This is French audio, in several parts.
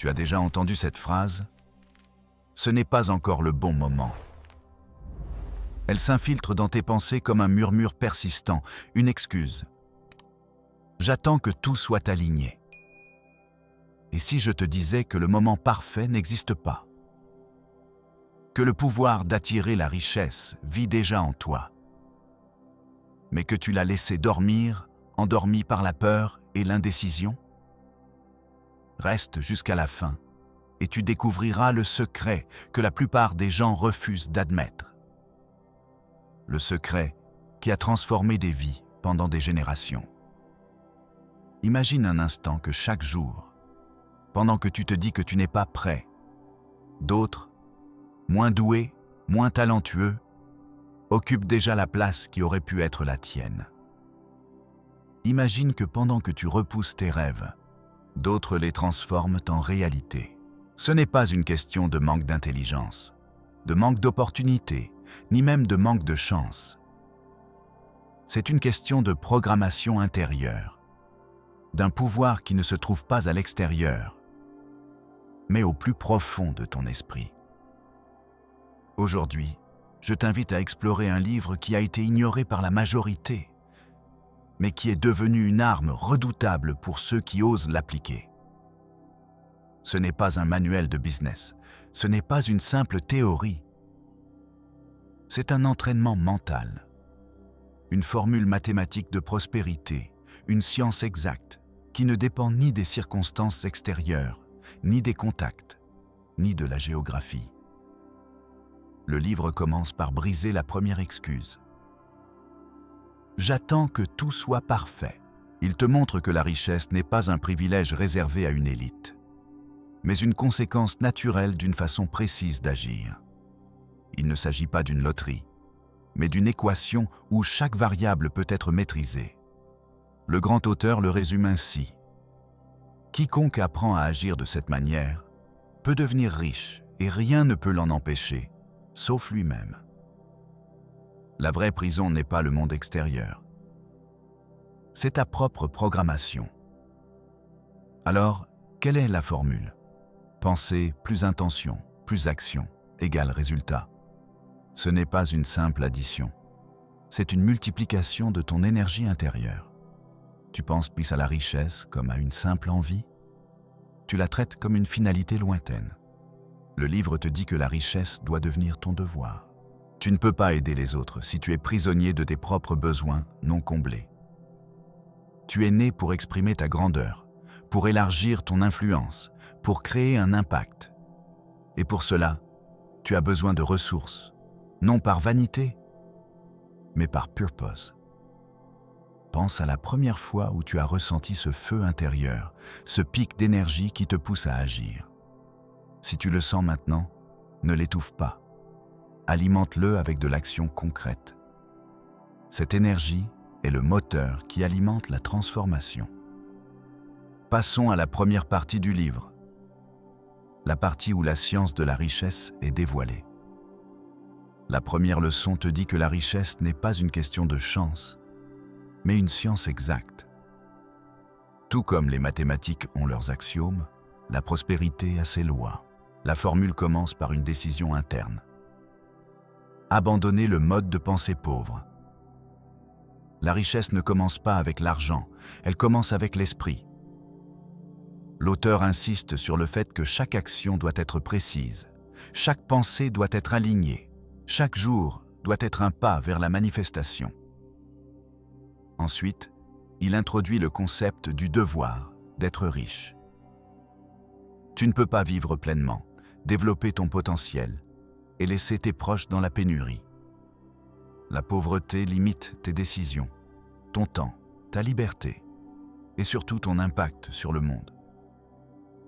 Tu as déjà entendu cette phrase ? Ce n'est pas encore le bon moment. Elle s'infiltre dans tes pensées comme un murmure persistant, une excuse. J'attends que tout soit aligné. Et si je te disais que le moment parfait n'existe pas ? Que le pouvoir d'attirer la richesse vit déjà en toi, mais que tu l'as laissé dormir, endormi par la peur et l'indécision ? Reste jusqu'à la fin et tu découvriras le secret que la plupart des gens refusent d'admettre. Le secret qui a transformé des vies pendant des générations. Imagine un instant que chaque jour, pendant que tu te dis que tu n'es pas prêt, d'autres, moins doués, moins talentueux, occupent déjà la place qui aurait pu être la tienne. Imagine que pendant que tu repousses tes rêves, d'autres les transforment en réalité. Ce n'est pas une question de manque d'intelligence, de manque d'opportunité, ni même de manque de chance. C'est une question de programmation intérieure, d'un pouvoir qui ne se trouve pas à l'extérieur, mais au plus profond de ton esprit. Aujourd'hui, je t'invite à explorer un livre qui a été ignoré par la majorité, mais qui est devenu une arme redoutable pour ceux qui osent l'appliquer. Ce n'est pas un manuel de business, ce n'est pas une simple théorie. C'est un entraînement mental, une formule mathématique de prospérité, une science exacte qui ne dépend ni des circonstances extérieures, ni des contacts, ni de la géographie. Le livre commence par briser la première excuse. J'attends que tout soit parfait. Il te montre que la richesse n'est pas un privilège réservé à une élite, mais une conséquence naturelle d'une façon précise d'agir. Il ne s'agit pas d'une loterie, mais d'une équation où chaque variable peut être maîtrisée. Le grand auteur le résume ainsi. Quiconque apprend à agir de cette manière peut devenir riche et rien ne peut l'en empêcher, sauf lui-même. La vraie prison n'est pas le monde extérieur. C'est ta propre programmation. Alors, quelle est la formule ? Pensée plus intention, plus action, égale résultat. Ce n'est pas une simple addition. C'est une multiplication de ton énergie intérieure. Tu penses plus à la richesse comme à une simple envie ? Tu la traites comme une finalité lointaine. Le livre te dit que la richesse doit devenir ton devoir. Tu ne peux pas aider les autres si tu es prisonnier de tes propres besoins non comblés. Tu es né pour exprimer ta grandeur, pour élargir ton influence, pour créer un impact. Et pour cela, tu as besoin de ressources, non par vanité, mais par purpose. Pense à la première fois où tu as ressenti ce feu intérieur, ce pic d'énergie qui te pousse à agir. Si tu le sens maintenant, ne l'étouffe pas. Alimente-le avec de l'action concrète. Cette énergie est le moteur qui alimente la transformation. Passons à la première partie du livre, la partie où la science de la richesse est dévoilée. La première leçon te dit que la richesse n'est pas une question de chance, mais une science exacte. Tout comme les mathématiques ont leurs axiomes, la prospérité a ses lois. La formule commence par une décision interne. Abandonner le mode de pensée pauvre. La richesse ne commence pas avec l'argent, elle commence avec l'esprit. L'auteur insiste sur le fait que chaque action doit être précise, chaque pensée doit être alignée, chaque jour doit être un pas vers la manifestation. Ensuite, il introduit le concept du devoir d'être riche. Tu ne peux pas vivre pleinement, développer ton potentiel et laisser tes proches dans la pénurie. La pauvreté limite tes décisions, ton temps, ta liberté et surtout ton impact sur le monde.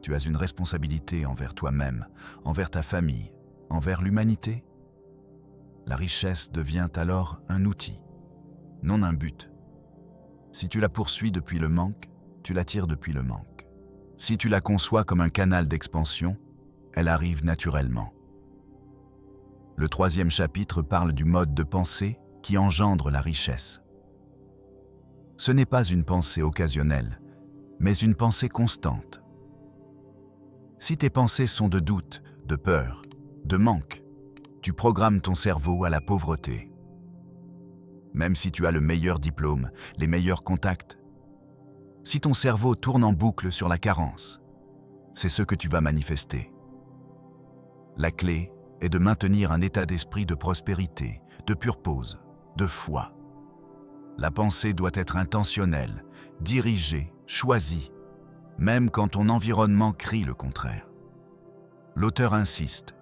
Tu as une responsabilité envers toi-même, envers ta famille, envers l'humanité. La richesse devient alors un outil, non un but. Si tu la poursuis depuis le manque, tu l'attires depuis le manque. Si tu la conçois comme un canal d'expansion, elle arrive naturellement. Le troisième chapitre parle du mode de pensée qui engendre la richesse. Ce n'est pas une pensée occasionnelle, mais une pensée constante. Si tes pensées sont de doute, de peur, de manque, tu programmes ton cerveau à la pauvreté. Même si tu as le meilleur diplôme, les meilleurs contacts, si ton cerveau tourne en boucle sur la carence, c'est ce que tu vas manifester. La clé est de maintenir un état d'esprit de prospérité, de pure pause, de foi. La pensée doit être intentionnelle, dirigée, choisie, même quand ton environnement crie le contraire. L'auteur insiste.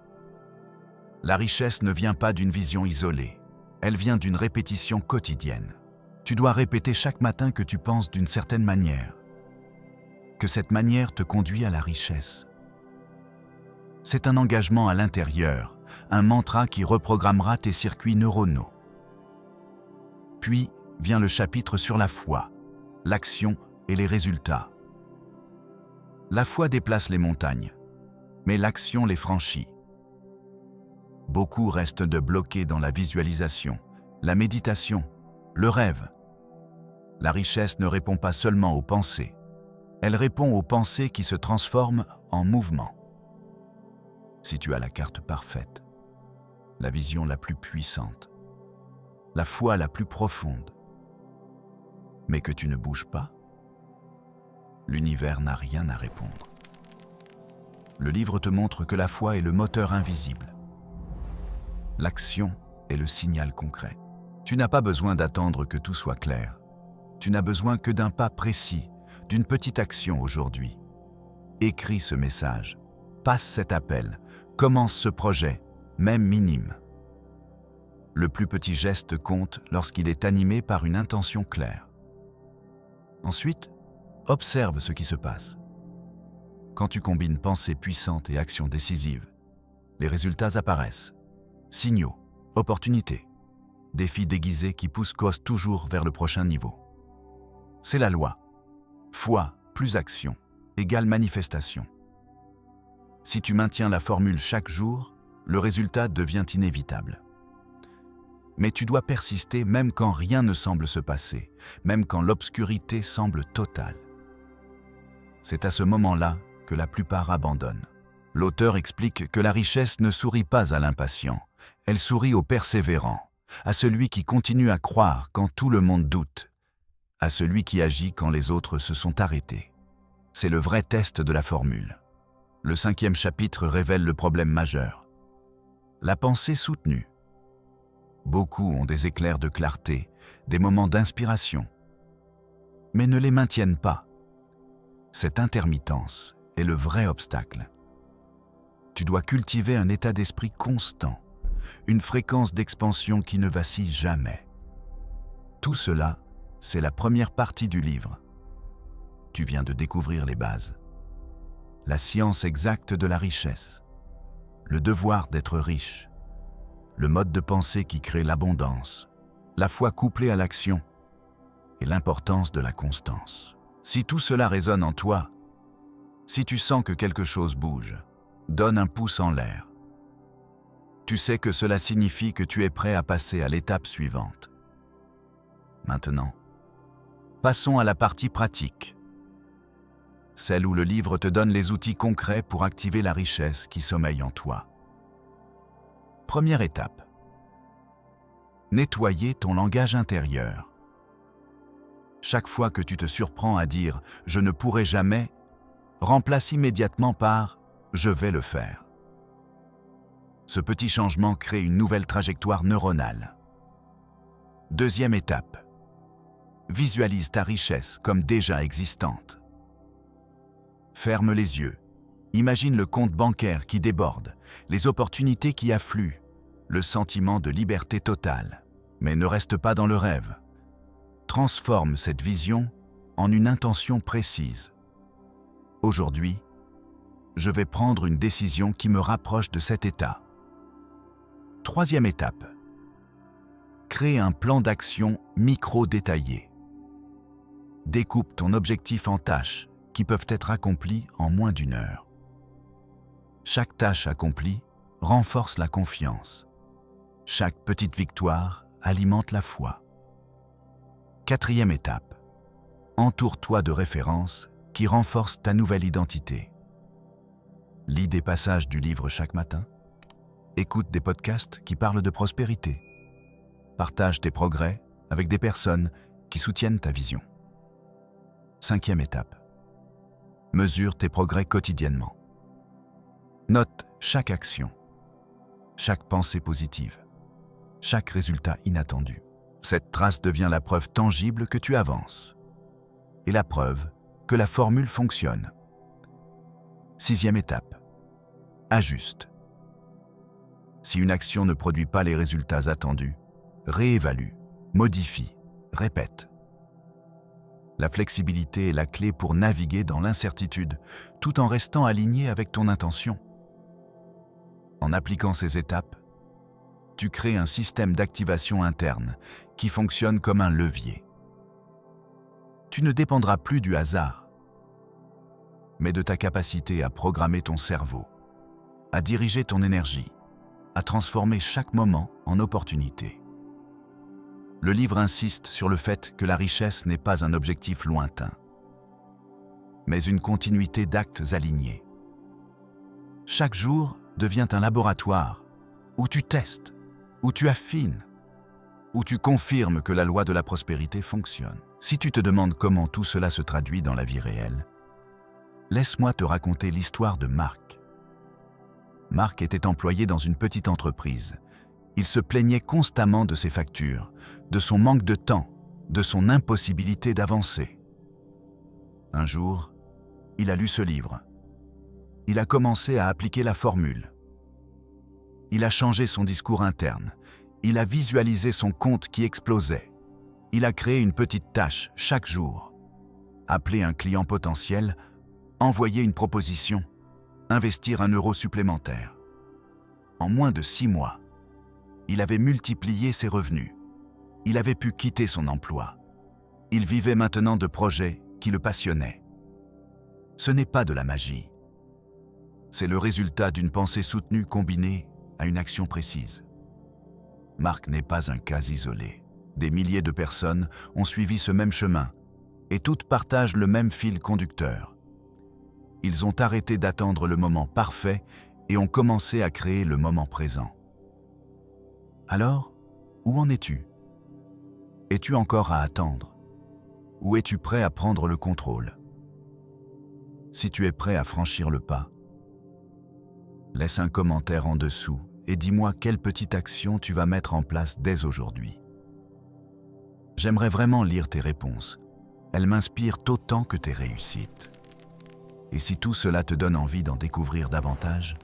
La richesse ne vient pas d'une vision isolée, elle vient d'une répétition quotidienne. Tu dois répéter chaque matin que tu penses d'une certaine manière, que cette manière te conduit à la richesse. C'est un engagement à l'intérieur, un mantra qui reprogrammera tes circuits neuronaux. Puis vient le chapitre sur la foi, l'action et les résultats. La foi déplace les montagnes, mais l'action les franchit. Beaucoup restent bloqués dans la visualisation, la méditation, le rêve. La richesse ne répond pas seulement aux pensées, elle répond aux pensées qui se transforment en mouvement. Si tu as la carte parfaite, la vision la plus puissante, la foi la plus profonde, mais que tu ne bouges pas, l'univers n'a rien à répondre. Le livre te montre que la foi est le moteur invisible. L'action est le signal concret. Tu n'as pas besoin d'attendre que tout soit clair. Tu n'as besoin que d'un pas précis, d'une petite action aujourd'hui. Écris ce message, passe cet appel, commence ce projet, même minime. Le plus petit geste compte lorsqu'il est animé par une intention claire. Ensuite, observe ce qui se passe. Quand tu combines pensée puissante et action décisive, les résultats apparaissent. Signaux, opportunités, défis déguisés qui poussent toujours vers le prochain niveau. C'est la loi. Foi plus action égale manifestation. Si tu maintiens la formule chaque jour, le résultat devient inévitable. Mais tu dois persister même quand rien ne semble se passer, même quand l'obscurité semble totale. C'est à ce moment-là que la plupart abandonnent. L'auteur explique que la richesse ne sourit pas à l'impatient, elle sourit au persévérant, à celui qui continue à croire quand tout le monde doute, à celui qui agit quand les autres se sont arrêtés. C'est le vrai test de la formule. Le 5e chapitre révèle le problème majeur. La pensée soutenue. Beaucoup ont des éclairs de clarté, des moments d'inspiration, mais ne les maintiennent pas. Cette intermittence est le vrai obstacle. Tu dois cultiver un état d'esprit constant, une fréquence d'expansion qui ne vacille jamais. Tout cela, c'est la première partie du livre. Tu viens de découvrir les bases. La science exacte de la richesse, le devoir d'être riche, le mode de pensée qui crée l'abondance, la foi couplée à l'action et l'importance de la constance. Si tout cela résonne en toi, si tu sens que quelque chose bouge, donne un pouce en l'air. Tu sais que cela signifie que tu es prêt à passer à l'étape suivante. Maintenant, passons à la partie pratique, celle où le livre te donne les outils concrets pour activer la richesse qui sommeille en toi. Première étape. Nettoyer ton langage intérieur. Chaque fois que tu te surprends à dire « je ne pourrai jamais », remplace immédiatement par « je vais le faire ». Ce petit changement crée une nouvelle trajectoire neuronale. Deuxième étape. Visualise ta richesse comme déjà existante. Ferme les yeux. Imagine le compte bancaire qui déborde, les opportunités qui affluent, le sentiment de liberté totale. Mais ne reste pas dans le rêve. Transforme cette vision en une intention précise. Aujourd'hui, je vais prendre une décision qui me rapproche de cet état. Troisième étape. Crée un plan d'action micro-détaillé. Découpe ton objectif en tâches qui peuvent être accomplies en moins d'1 heure. Chaque tâche accomplie renforce la confiance. Chaque petite victoire alimente la foi. Quatrième étape. Entoure-toi de références qui renforcent ta nouvelle identité. Lis des passages du livre chaque matin. Écoute des podcasts qui parlent de prospérité. Partage tes progrès avec des personnes qui soutiennent ta vision. 5e étape. Mesure tes progrès quotidiennement. Note chaque action, chaque pensée positive, chaque résultat inattendu. Cette trace devient la preuve tangible que tu avances et la preuve que la formule fonctionne. 6e étape. Ajuste. Si une action ne produit pas les résultats attendus, réévalue, modifie, répète. La flexibilité est la clé pour naviguer dans l'incertitude, tout en restant aligné avec ton intention. En appliquant ces étapes, tu crées un système d'activation interne qui fonctionne comme un levier. Tu ne dépendras plus du hasard, mais de ta capacité à programmer ton cerveau, à diriger ton énergie, à transformer chaque moment en opportunité. Le livre insiste sur le fait que la richesse n'est pas un objectif lointain, mais une continuité d'actes alignés. Chaque jour devient un laboratoire où tu testes, où tu affines, où tu confirmes que la loi de la prospérité fonctionne. Si tu te demandes comment tout cela se traduit dans la vie réelle, laisse-moi te raconter l'histoire de Marc. Marc était employé dans une petite entreprise. Il se plaignait constamment de ses factures, de son manque de temps, de son impossibilité d'avancer. Un jour, il a lu ce livre. Il a commencé à appliquer la formule. Il a changé son discours interne. Il a visualisé son compte qui explosait. Il a créé une petite tâche chaque jour. Appeler un client potentiel, envoyer une proposition, investir 1 euro supplémentaire. En moins de 6 mois, il avait multiplié ses revenus. Il avait pu quitter son emploi. Il vivait maintenant de projets qui le passionnaient. Ce n'est pas de la magie. C'est le résultat d'une pensée soutenue combinée à une action précise. Marc n'est pas un cas isolé. Des milliers de personnes ont suivi ce même chemin et toutes partagent le même fil conducteur. Ils ont arrêté d'attendre le moment parfait et ont commencé à créer le moment présent. Alors, où en es-tu? Es-tu encore à attendre? Ou es-tu prêt à prendre le contrôle? Si tu es prêt à franchir le pas, laisse un commentaire en dessous et dis-moi quelle petite action tu vas mettre en place dès aujourd'hui. J'aimerais vraiment lire tes réponses. Elles m'inspirent autant que tes réussites. Et si tout cela te donne envie d'en découvrir davantage,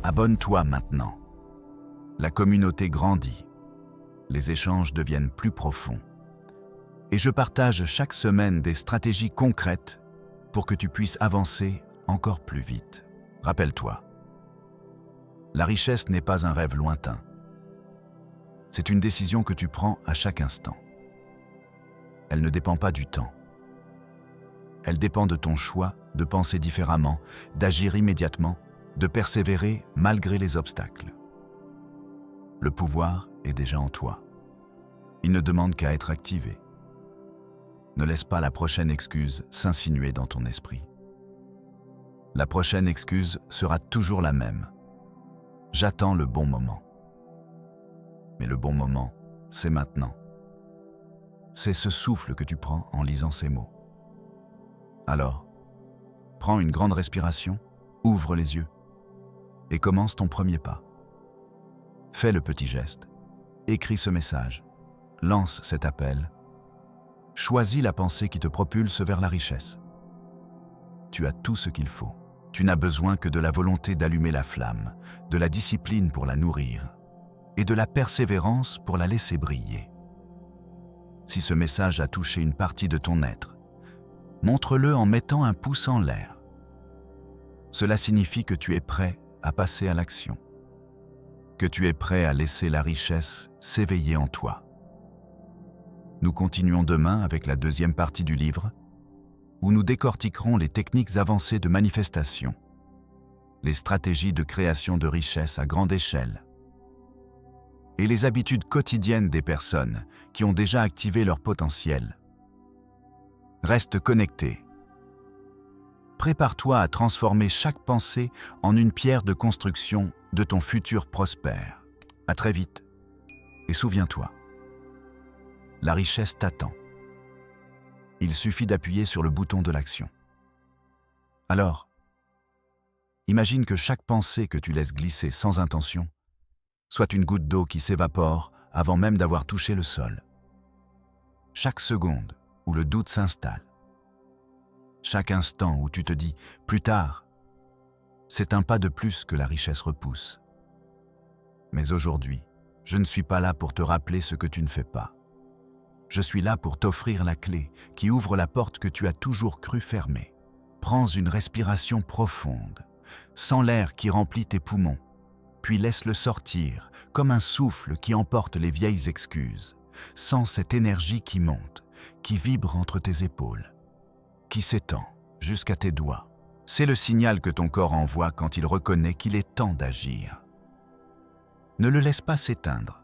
abonne-toi maintenant. La communauté grandit. Les échanges deviennent plus profonds. Et je partage chaque semaine des stratégies concrètes pour que tu puisses avancer encore plus vite. Rappelle-toi, la richesse n'est pas un rêve lointain. C'est une décision que tu prends à chaque instant. Elle ne dépend pas du temps. Elle dépend de ton choix de penser différemment, d'agir immédiatement, de persévérer malgré les obstacles. Le pouvoir est déjà en toi. Il ne demande qu'à être activé. Ne laisse pas la prochaine excuse s'insinuer dans ton esprit. La prochaine excuse sera toujours la même. J'attends le bon moment. Mais le bon moment, c'est maintenant. C'est ce souffle que tu prends en lisant ces mots. Alors, prends une grande respiration, ouvre les yeux et commence ton premier pas. Fais le petit geste, écris ce message, lance cet appel, choisis la pensée qui te propulse vers la richesse. Tu as tout ce qu'il faut. Tu n'as besoin que de la volonté d'allumer la flamme, de la discipline pour la nourrir et de la persévérance pour la laisser briller. Si ce message a touché une partie de ton être, montre-le en mettant un pouce en l'air. Cela signifie que tu es prêt à passer à l'action, que tu es prêt à laisser la richesse s'éveiller en toi. Nous continuons demain avec la 2e partie du livre, où nous décortiquerons les techniques avancées de manifestation, les stratégies de création de richesse à grande échelle et les habitudes quotidiennes des personnes qui ont déjà activé leur potentiel. Reste connecté. prépare-toi à transformer chaque pensée en une pierre de construction de ton futur prospère. À très vite. Et souviens-toi, la richesse t'attend. Il suffit d'appuyer sur le bouton de l'action. Alors, imagine que chaque pensée que tu laisses glisser sans intention soit une goutte d'eau qui s'évapore avant même d'avoir touché le sol. Chaque seconde où le doute s'installe, chaque instant où tu te dis « plus tard », c'est un pas de plus que la richesse repousse. Mais aujourd'hui, je ne suis pas là pour te rappeler ce que tu ne fais pas. Je suis là pour t'offrir la clé qui ouvre la porte que tu as toujours cru fermer. Prends une respiration profonde, sens l'air qui remplit tes poumons, puis laisse-le sortir comme un souffle qui emporte les vieilles excuses. Sens cette énergie qui monte, qui vibre entre tes épaules, qui s'étend jusqu'à tes doigts. C'est le signal que ton corps envoie quand il reconnaît qu'il est temps d'agir. Ne le laisse pas s'éteindre.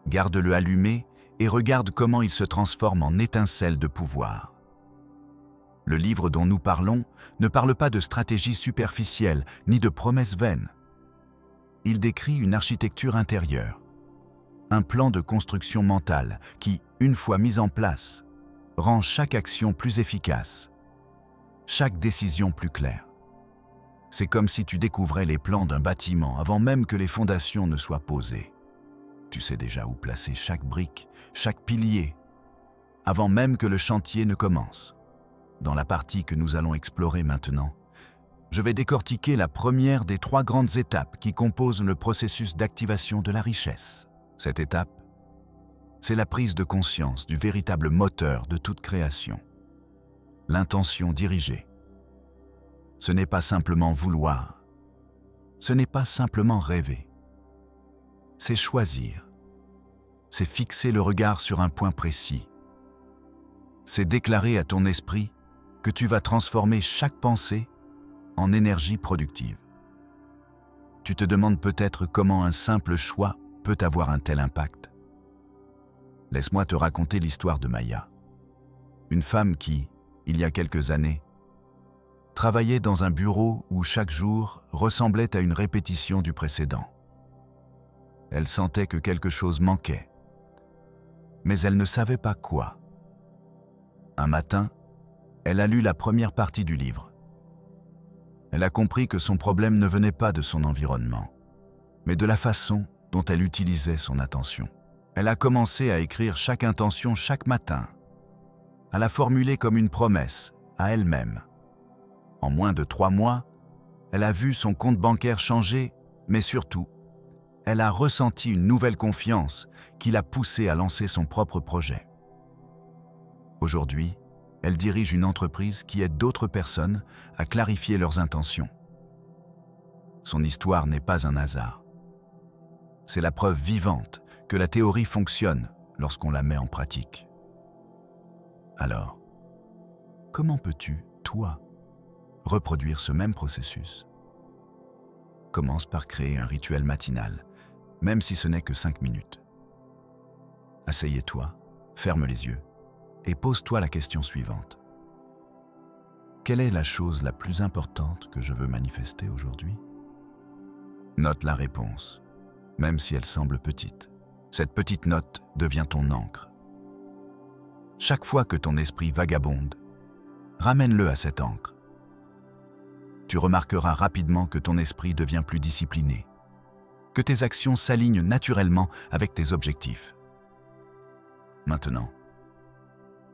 Garde-le allumé et regarde comment il se transforme en étincelle de pouvoir. Le livre dont nous parlons ne parle pas de stratégie superficielle ni de promesses vaines. Il décrit une architecture intérieure, un plan de construction mentale qui, une fois mis en place, rend chaque action plus efficace, chaque décision plus claire. C'est comme si tu découvrais les plans d'un bâtiment avant même que les fondations ne soient posées. Tu sais déjà où placer chaque brique, chaque pilier, avant même que le chantier ne commence. Dans la partie que nous allons explorer maintenant, je vais décortiquer la première des 3 grandes étapes qui composent le processus d'activation de la richesse. Cette étape, c'est la prise de conscience du véritable moteur de toute création. L'intention dirigée. Ce n'est pas simplement vouloir, ce n'est pas simplement rêver. C'est choisir, c'est fixer le regard sur un point précis. C'est déclarer à ton esprit que tu vas transformer chaque pensée en énergie productive. Tu te demandes peut-être comment un simple choix peut avoir un tel impact. Laisse-moi te raconter l'histoire de Maya, une femme qui, il y a quelques années, travaillait dans un bureau où chaque jour ressemblait à une répétition du précédent. Elle sentait que quelque chose manquait, mais elle ne savait pas quoi. Un matin, elle a lu la première partie du livre. Elle a compris que son problème ne venait pas de son environnement, mais de la façon dont elle utilisait son attention. Elle a commencé à écrire chaque intention chaque matin, à la formuler comme une promesse à elle-même. En moins de 3 mois, elle a vu son compte bancaire changer, mais surtout, elle a ressenti une nouvelle confiance qui l'a poussée à lancer son propre projet. Aujourd'hui, elle dirige une entreprise qui aide d'autres personnes à clarifier leurs intentions. Son histoire n'est pas un hasard. C'est la preuve vivante que la théorie fonctionne lorsqu'on la met en pratique. Alors, comment peux-tu, toi, reproduire ce même processus? Commence par créer un rituel matinal, même si ce n'est que 5 minutes. Asseyez-toi, ferme les yeux et pose-toi la question suivante. Quelle est la chose la plus importante que je veux manifester aujourd'hui? Note la réponse, même si elle semble petite. Cette petite note devient ton encre. Chaque fois que ton esprit vagabonde, ramène-le à cette encre. Tu remarqueras rapidement que ton esprit devient plus discipliné, que tes actions s'alignent naturellement avec tes objectifs. Maintenant,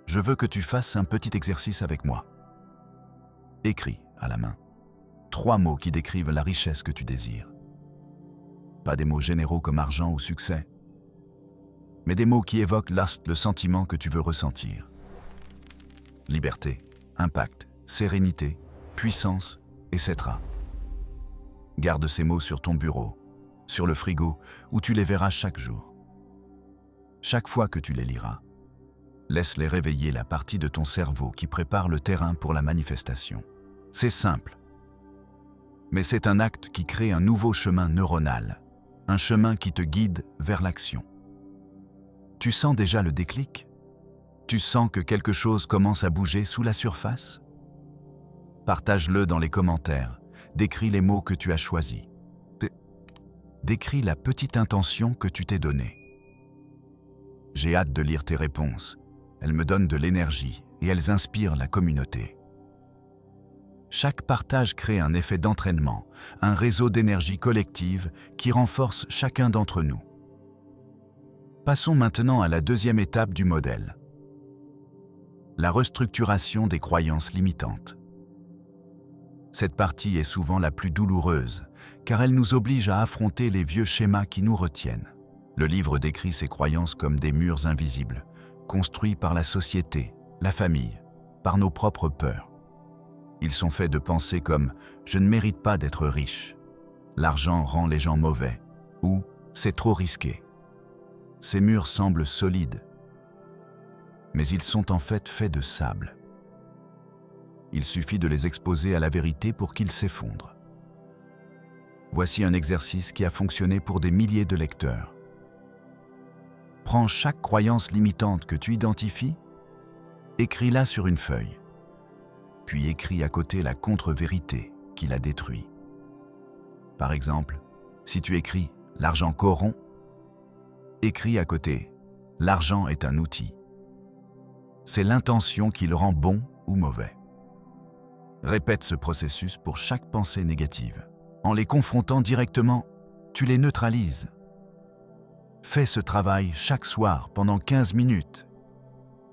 je veux que tu fasses un petit exercice avec moi. Écris à la main 3 mots qui décrivent la richesse que tu désires. Pas des mots généraux comme argent ou succès, mais des mots qui évoquent le sentiment que tu veux ressentir. Liberté, impact, sérénité, puissance, etc. Garde ces mots sur ton bureau, sur le frigo, où tu les verras chaque jour. Chaque fois que tu les liras, laisse-les réveiller la partie de ton cerveau qui prépare le terrain pour la manifestation. C'est simple, mais c'est un acte qui crée un nouveau chemin neuronal, un chemin qui te guide vers l'action. Tu sens déjà le déclic? Tu sens que quelque chose commence à bouger sous la surface? Partage-le dans les commentaires. Décris les mots que tu as choisis. Décris la petite intention que tu t'es donnée. J'ai hâte de lire tes réponses. Elles me donnent de l'énergie et elles inspirent la communauté. Chaque partage crée un effet d'entraînement, un réseau d'énergie collective qui renforce chacun d'entre nous. Passons maintenant à la deuxième étape du modèle. La restructuration des croyances limitantes. Cette partie est souvent la plus douloureuse, car elle nous oblige à affronter les vieux schémas qui nous retiennent. Le livre décrit ces croyances comme des murs invisibles, construits par la société, la famille, par nos propres peurs. Ils sont faits de pensées comme « je ne mérite pas d'être riche »,« l'argent rend les gens mauvais » ou « c'est trop risqué ». Ces murs semblent solides, mais ils sont en fait faits de sable. Il suffit de les exposer à la vérité pour qu'ils s'effondrent. Voici un exercice qui a fonctionné pour des milliers de lecteurs. Prends chaque croyance limitante que tu identifies, écris-la sur une feuille, puis écris à côté la contre-vérité qui la détruit. Par exemple, si tu écris « l'argent corrompt », écris à côté « l'argent est un outil ». C'est l'intention qui le rend bon ou mauvais. Répète ce processus pour chaque pensée négative. En les confrontant directement, tu les neutralises. Fais ce travail chaque soir pendant 15 minutes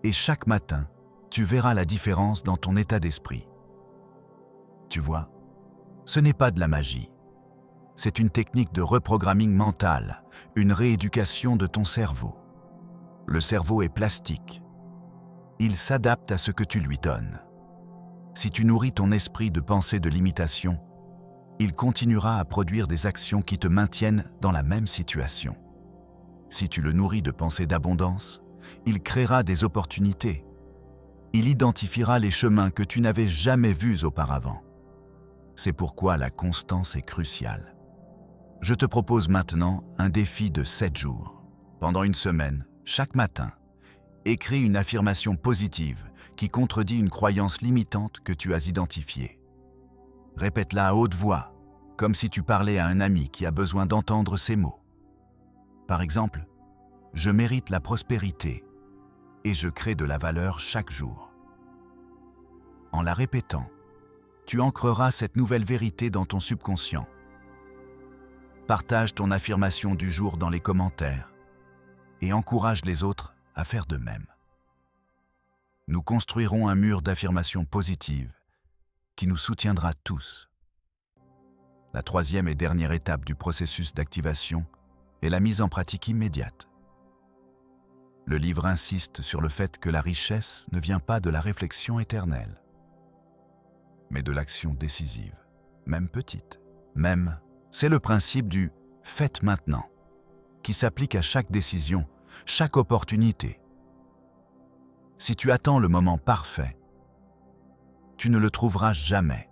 et chaque matin, tu verras la différence dans ton état d'esprit. Tu vois, ce n'est pas de la magie. C'est une technique de reprogramming mental, une rééducation de ton cerveau. Le cerveau est plastique. Il s'adapte à ce que tu lui donnes. Si tu nourris ton esprit de pensées de limitation, il continuera à produire des actions qui te maintiennent dans la même situation. Si tu le nourris de pensées d'abondance, il créera des opportunités. Il identifiera les chemins que tu n'avais jamais vus auparavant. C'est pourquoi la constance est cruciale. Je te propose maintenant un défi de 7 jours. Pendant une semaine, chaque matin, écris une affirmation positive qui contredit une croyance limitante que tu as identifiée. Répète-la à haute voix, comme si tu parlais à un ami qui a besoin d'entendre ces mots. Par exemple, « Je mérite la prospérité et je crée de la valeur chaque jour ». En la répétant, tu ancreras cette nouvelle vérité dans ton subconscient. Partage ton affirmation du jour dans les commentaires et encourage les autres à faire de même. Nous construirons un mur d'affirmations positives qui nous soutiendra tous. La troisième et dernière étape du processus d'activation est la mise en pratique immédiate. Le livre insiste sur le fait que la richesse ne vient pas de la réflexion éternelle, mais de l'action décisive, même petite. Même, c'est le principe du « faites maintenant » qui s'applique à chaque décision, chaque opportunité. Si tu attends le moment parfait, tu ne le trouveras jamais.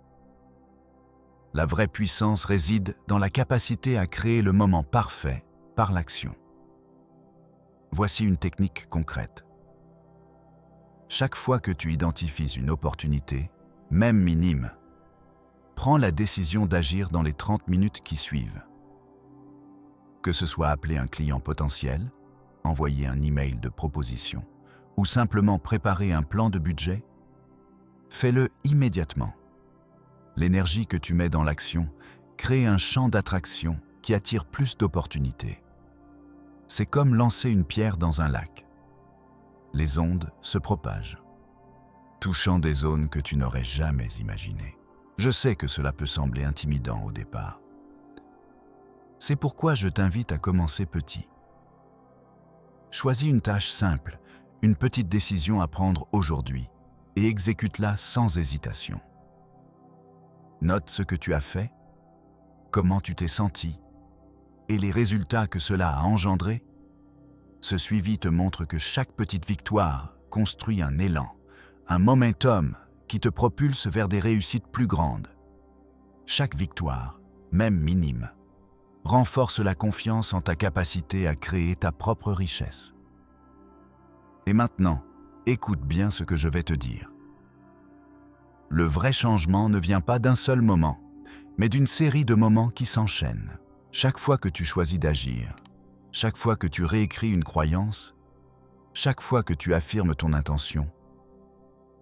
La vraie puissance réside dans la capacité à créer le moment parfait par l'action. Voici une technique concrète. Chaque fois que tu identifies une opportunité, même minime, prends la décision d'agir dans les 30 minutes qui suivent. Que ce soit appeler un client potentiel, envoyer un email de proposition ou simplement préparer un plan de budget, fais-le immédiatement. L'énergie que tu mets dans l'action crée un champ d'attraction qui attire plus d'opportunités. C'est comme lancer une pierre dans un lac. Les ondes se propagent, touchant des zones que tu n'aurais jamais imaginées. Je sais que cela peut sembler intimidant au départ. C'est pourquoi je t'invite à commencer petit. Choisis une tâche simple, une petite décision à prendre aujourd'hui et exécute-la sans hésitation. Note ce que tu as fait, comment tu t'es senti et les résultats que cela a engendrés. Ce suivi te montre que chaque petite victoire construit un élan, un momentum qui te propulse vers des réussites plus grandes. Chaque victoire, même minime, renforce la confiance en ta capacité à créer ta propre richesse. Et maintenant, écoute bien ce que je vais te dire. Le vrai changement ne vient pas d'un seul moment, mais d'une série de moments qui s'enchaînent. Chaque fois que tu choisis d'agir, chaque fois que tu réécris une croyance, chaque fois que tu affirmes ton intention,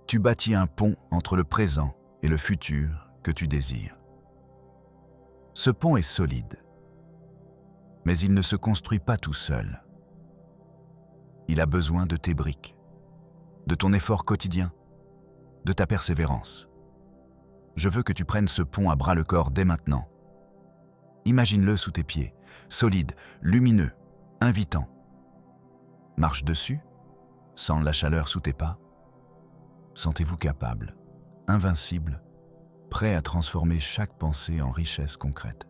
tu bâtis un pont entre le présent et le futur que tu désires. Ce pont est solide, mais il ne se construit pas tout seul. Il a besoin de tes briques, de ton effort quotidien, de ta persévérance. Je veux que tu prennes ce pont à bras-le-corps dès maintenant. Imagine-le sous tes pieds, solide, lumineux, invitant. Marche dessus, sens la chaleur sous tes pas. Sentez-vous capable, invincible, prêt à transformer chaque pensée en richesse concrète.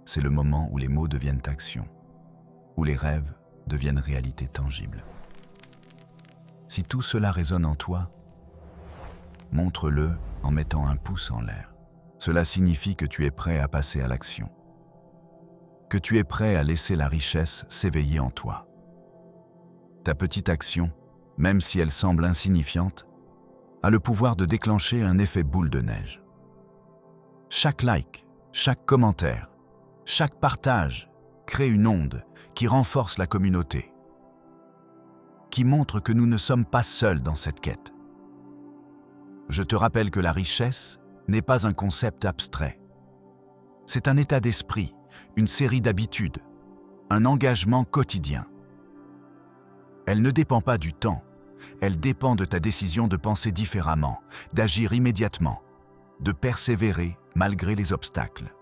C'est le moment où les mots deviennent action, où les rêves deviennent réalité tangible. Si tout cela résonne en toi, montre-le en mettant un pouce en l'air. Cela signifie que tu es prêt à passer à l'action, que tu es prêt à laisser la richesse s'éveiller en toi. Ta petite action, même si elle semble insignifiante, a le pouvoir de déclencher un effet boule de neige. Chaque like, chaque commentaire, chaque partage crée une onde qui renforce la communauté, qui montre que nous ne sommes pas seuls dans cette quête. Je te rappelle que la richesse n'est pas un concept abstrait. C'est un état d'esprit, une série d'habitudes, un engagement quotidien. Elle ne dépend pas du temps, elle dépend de ta décision de penser différemment, d'agir immédiatement, de persévérer malgré les obstacles.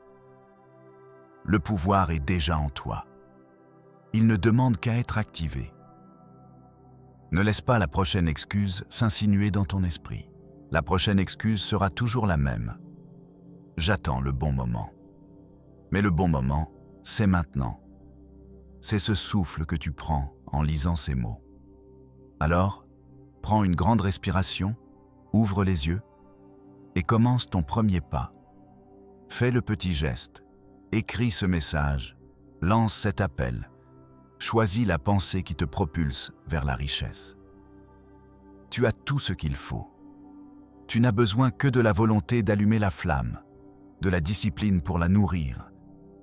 Le pouvoir est déjà en toi. Il ne demande qu'à être activé. Ne laisse pas la prochaine excuse s'insinuer dans ton esprit. La prochaine excuse sera toujours la même. J'attends le bon moment. Mais le bon moment, c'est maintenant. C'est ce souffle que tu prends en lisant ces mots. Alors, prends une grande respiration, ouvre les yeux et commence ton premier pas. Fais le petit geste, écris ce message, lance cet appel, choisis la pensée qui te propulse vers la richesse. Tu as tout ce qu'il faut. Tu n'as besoin que de la volonté d'allumer la flamme, de la discipline pour la nourrir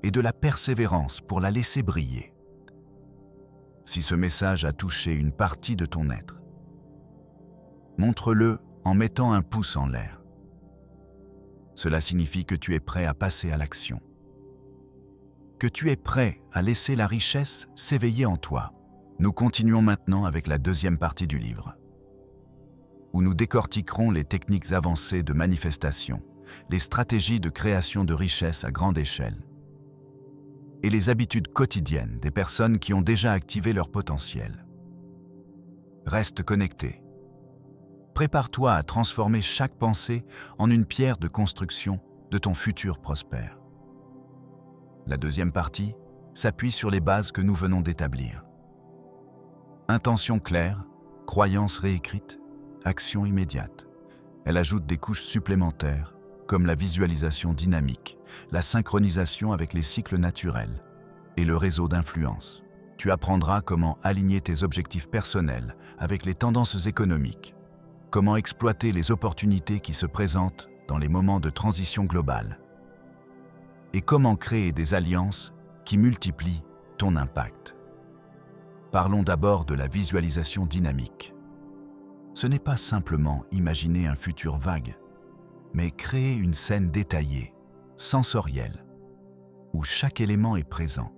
et de la persévérance pour la laisser briller. Si ce message a touché une partie de ton être, montre-le en mettant un pouce en l'air. Cela signifie que tu es prêt à passer à l'action, que tu es prêt à laisser la richesse s'éveiller en toi. Nous continuons maintenant avec la deuxième partie du livre, où nous décortiquerons les techniques avancées de manifestation, les stratégies de création de richesse à grande échelle et les habitudes quotidiennes des personnes qui ont déjà activé leur potentiel. Reste connecté. Prépare-toi à transformer chaque pensée en une pierre de construction de ton futur prospère. La deuxième partie s'appuie sur les bases que nous venons d'établir. Intention claire, croyance réécrite, action immédiate. Elle ajoute des couches supplémentaires, comme la visualisation dynamique, la synchronisation avec les cycles naturels et le réseau d'influence. Tu apprendras comment aligner tes objectifs personnels avec les tendances économiques, comment exploiter les opportunités qui se présentent dans les moments de transition globale, et comment créer des alliances qui multiplient ton impact. Parlons d'abord de la visualisation dynamique. Ce n'est pas simplement imaginer un futur vague, mais créer une scène détaillée, sensorielle, où chaque élément est présent.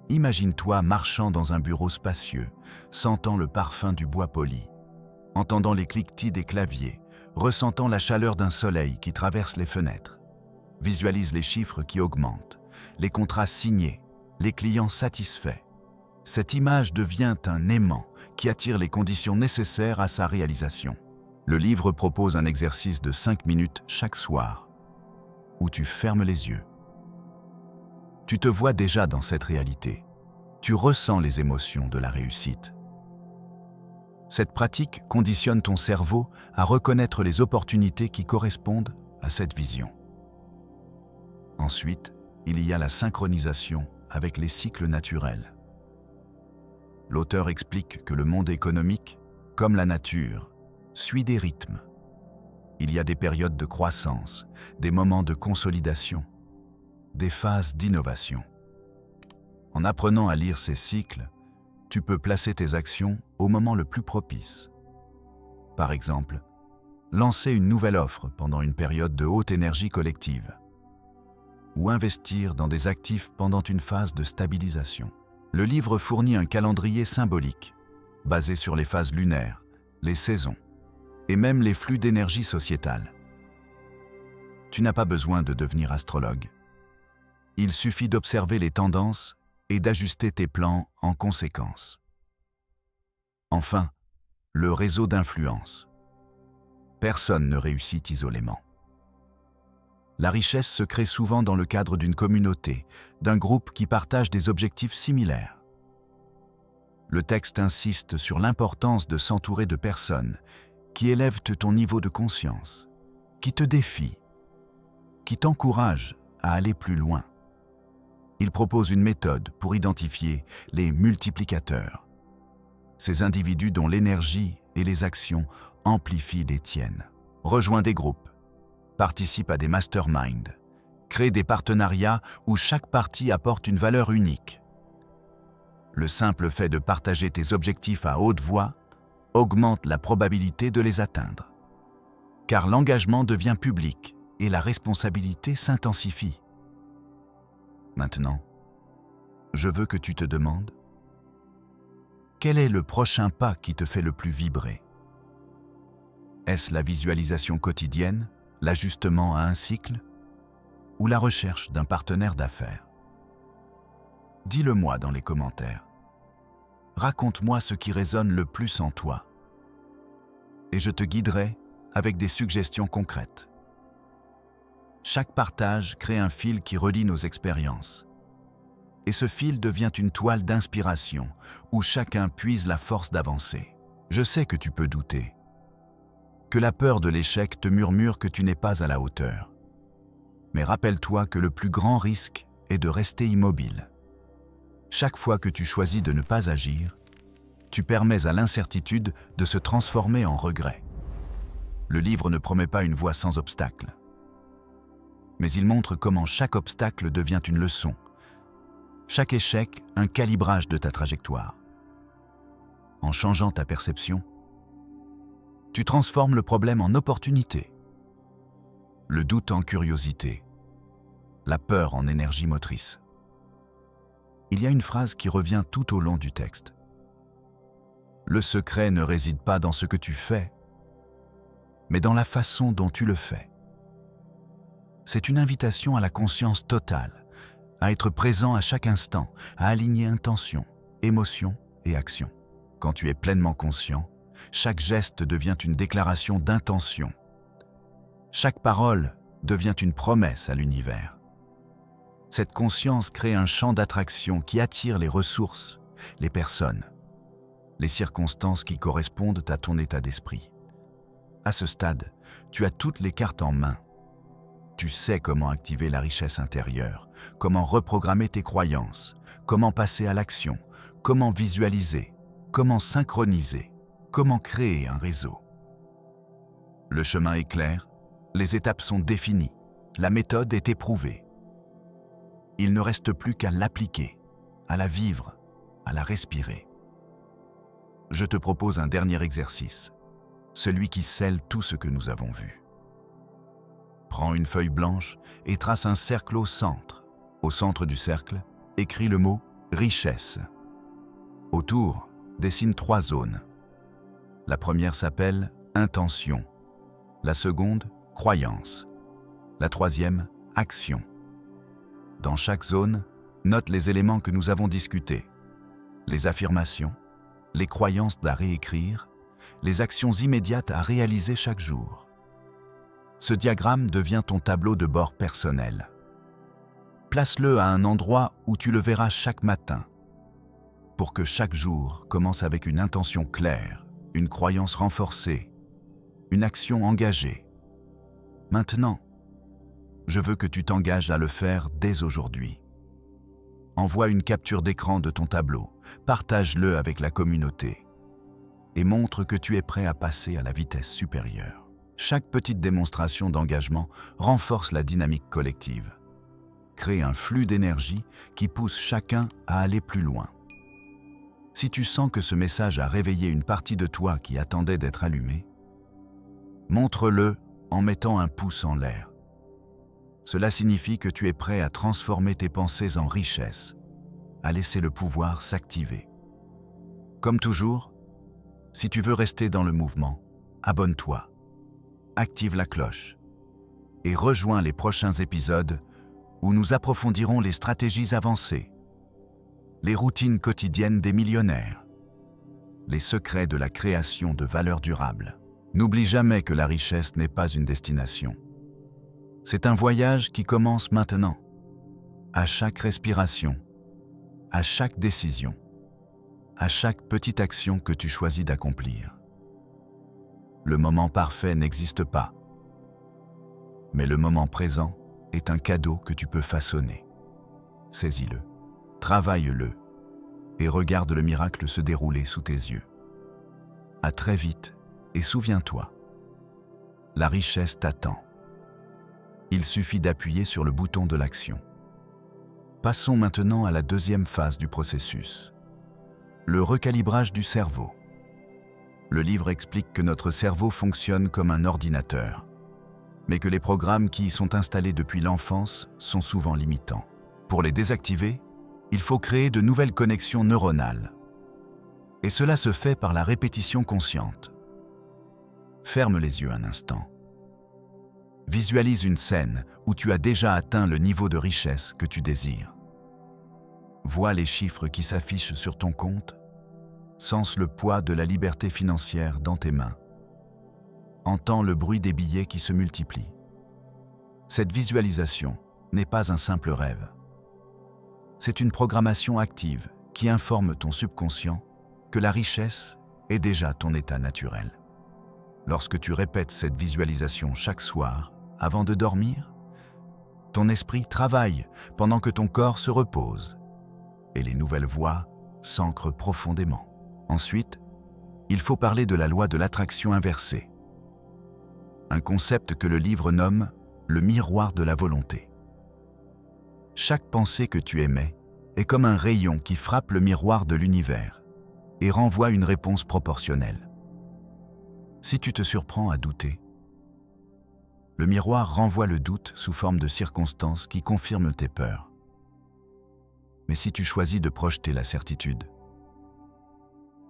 Imagine-toi marchant dans un bureau spacieux, sentant le parfum du bois poli, entendant les cliquetis des claviers, ressentant la chaleur d'un soleil qui traverse les fenêtres. Visualise les chiffres qui augmentent, les contrats signés, les clients satisfaits. Cette image devient un aimant qui attire les conditions nécessaires à sa réalisation. Le livre propose un exercice de 5 minutes chaque soir, où tu fermes les yeux. Tu te vois déjà dans cette réalité. Tu ressens les émotions de la réussite. Cette pratique conditionne ton cerveau à reconnaître les opportunités qui correspondent à cette vision. Ensuite, il y a la synchronisation avec les cycles naturels. L'auteur explique que le monde économique, comme la nature, suit des rythmes, Il y a des périodes de croissance, des moments de consolidation, des phases d'innovation. En apprenant à lire ces cycles, tu peux placer tes actions au moment le plus propice. Par exemple, lancer une nouvelle offre pendant une période de haute énergie collective ou investir dans des actifs pendant une phase de stabilisation. Le livre fournit un calendrier symbolique, basé sur les phases lunaires, les saisons et même les flux d'énergie sociétale. Tu n'as pas besoin de devenir astrologue. Il suffit d'observer les tendances et d'ajuster tes plans en conséquence. Enfin, le réseau d'influence. Personne ne réussit isolément. La richesse se crée souvent dans le cadre d'une communauté, d'un groupe qui partage des objectifs similaires. Le texte insiste sur l'importance de s'entourer de personnes qui élèvent ton niveau de conscience, qui te défient, qui t'encouragent à aller plus loin. Il propose une méthode pour identifier les multiplicateurs, ces individus dont l'énergie et les actions amplifient les tiennes. Rejoins des groupes, participe à des masterminds, crée des partenariats où chaque partie apporte une valeur unique. Le simple fait de partager tes objectifs à haute voix augmente la probabilité de les atteindre. Car l'engagement devient public et la responsabilité s'intensifie. Maintenant, je veux que tu te demandes: quel est le prochain pas qui te fait le plus vibrer? Est-ce la visualisation quotidienne, l'ajustement à un cycle, ou la recherche d'un partenaire d'affaires? Dis-le-moi dans les commentaires. Raconte-moi ce qui résonne le plus en toi. Et je te guiderai avec des suggestions concrètes. Chaque partage crée un fil qui relie nos expériences. Et ce fil devient une toile d'inspiration où chacun puise la force d'avancer. Je sais que tu peux douter, que la peur de l'échec te murmure que tu n'es pas à la hauteur. Mais rappelle-toi que le plus grand risque est de rester immobile. Chaque fois que tu choisis de ne pas agir, tu permets à l'incertitude de se transformer en regret. Le livre ne promet pas une voie sans obstacle, mais il montre comment chaque obstacle devient une leçon, chaque échec un calibrage de ta trajectoire. En changeant ta perception, tu transformes le problème en opportunité, le doute en curiosité, la peur en énergie motrice. Il y a une phrase qui revient tout au long du texte. Le secret ne réside pas dans ce que tu fais, mais dans la façon dont tu le fais. C'est une invitation à la conscience totale, à être présent à chaque instant, à aligner intention, émotion et action. Quand tu es pleinement conscient, chaque geste devient une déclaration d'intention. Chaque parole devient une promesse à l'univers. Cette conscience crée un champ d'attraction qui attire les ressources, les personnes, les circonstances qui correspondent à ton état d'esprit. À ce stade, tu as toutes les cartes en main. Tu sais comment activer la richesse intérieure, comment reprogrammer tes croyances, comment passer à l'action, comment visualiser, comment synchroniser, comment créer un réseau. Le chemin est clair, les étapes sont définies, la méthode est éprouvée. Il ne reste plus qu'à l'appliquer, à la vivre, à la respirer. Je te propose un dernier exercice, celui qui scelle tout ce que nous avons vu. Prends une feuille blanche et trace un cercle au centre. Au centre du cercle, écris le mot « richesse ». Autour, dessine 3 zones. La première s'appelle « intention », la seconde « croyance », la troisième « action ». Dans chaque zone, note les éléments que nous avons discutés, les affirmations, les croyances à réécrire, les actions immédiates à réaliser chaque jour. Ce diagramme devient ton tableau de bord personnel. Place-le à un endroit où tu le verras chaque matin, pour que chaque jour commence avec une intention claire, une croyance renforcée, une action engagée. Maintenant, je veux que tu t'engages à le faire dès aujourd'hui. Envoie une capture d'écran de ton tableau, partage-le avec la communauté et montre que tu es prêt à passer à la vitesse supérieure. Chaque petite démonstration d'engagement renforce la dynamique collective, crée un flux d'énergie qui pousse chacun à aller plus loin. Si tu sens que ce message a réveillé une partie de toi qui attendait d'être allumée, montre-le en mettant un pouce en l'air. Cela signifie que tu es prêt à transformer tes pensées en richesse, à laisser le pouvoir s'activer. Comme toujours, si tu veux rester dans le mouvement, abonne-toi, active la cloche et rejoins les prochains épisodes où nous approfondirons les stratégies avancées, les routines quotidiennes des millionnaires, les secrets de la création de valeur durable. N'oublie jamais que la richesse n'est pas une destination. C'est un voyage qui commence maintenant, à chaque respiration, à chaque décision, à chaque petite action que tu choisis d'accomplir. Le moment parfait n'existe pas, mais le moment présent est un cadeau que tu peux façonner. Saisis-le, travaille-le et regarde le miracle se dérouler sous tes yeux. À très vite et souviens-toi, la richesse t'attend. Il suffit d'appuyer sur le bouton de l'action. Passons maintenant à la deuxième phase du processus, le recalibrage du cerveau. Le livre explique que notre cerveau fonctionne comme un ordinateur, mais que les programmes qui y sont installés depuis l'enfance sont souvent limitants. Pour les désactiver, il faut créer de nouvelles connexions neuronales. Et cela se fait par la répétition consciente. Ferme les yeux un instant. Visualise une scène où tu as déjà atteint le niveau de richesse que tu désires. Vois les chiffres qui s'affichent sur ton compte. Sens le poids de la liberté financière dans tes mains. Entends le bruit des billets qui se multiplient. Cette visualisation n'est pas un simple rêve. C'est une programmation active qui informe ton subconscient que la richesse est déjà ton état naturel. Lorsque tu répètes cette visualisation chaque soir, avant de dormir, ton esprit travaille pendant que ton corps se repose et les nouvelles voies s'ancrent profondément. Ensuite, il faut parler de la loi de l'attraction inversée, un concept que le livre nomme le miroir de la volonté. Chaque pensée que tu émets est comme un rayon qui frappe le miroir de l'univers et renvoie une réponse proportionnelle. Si tu te surprends à douter, le miroir renvoie le doute sous forme de circonstances qui confirment tes peurs. Mais si tu choisis de projeter la certitude,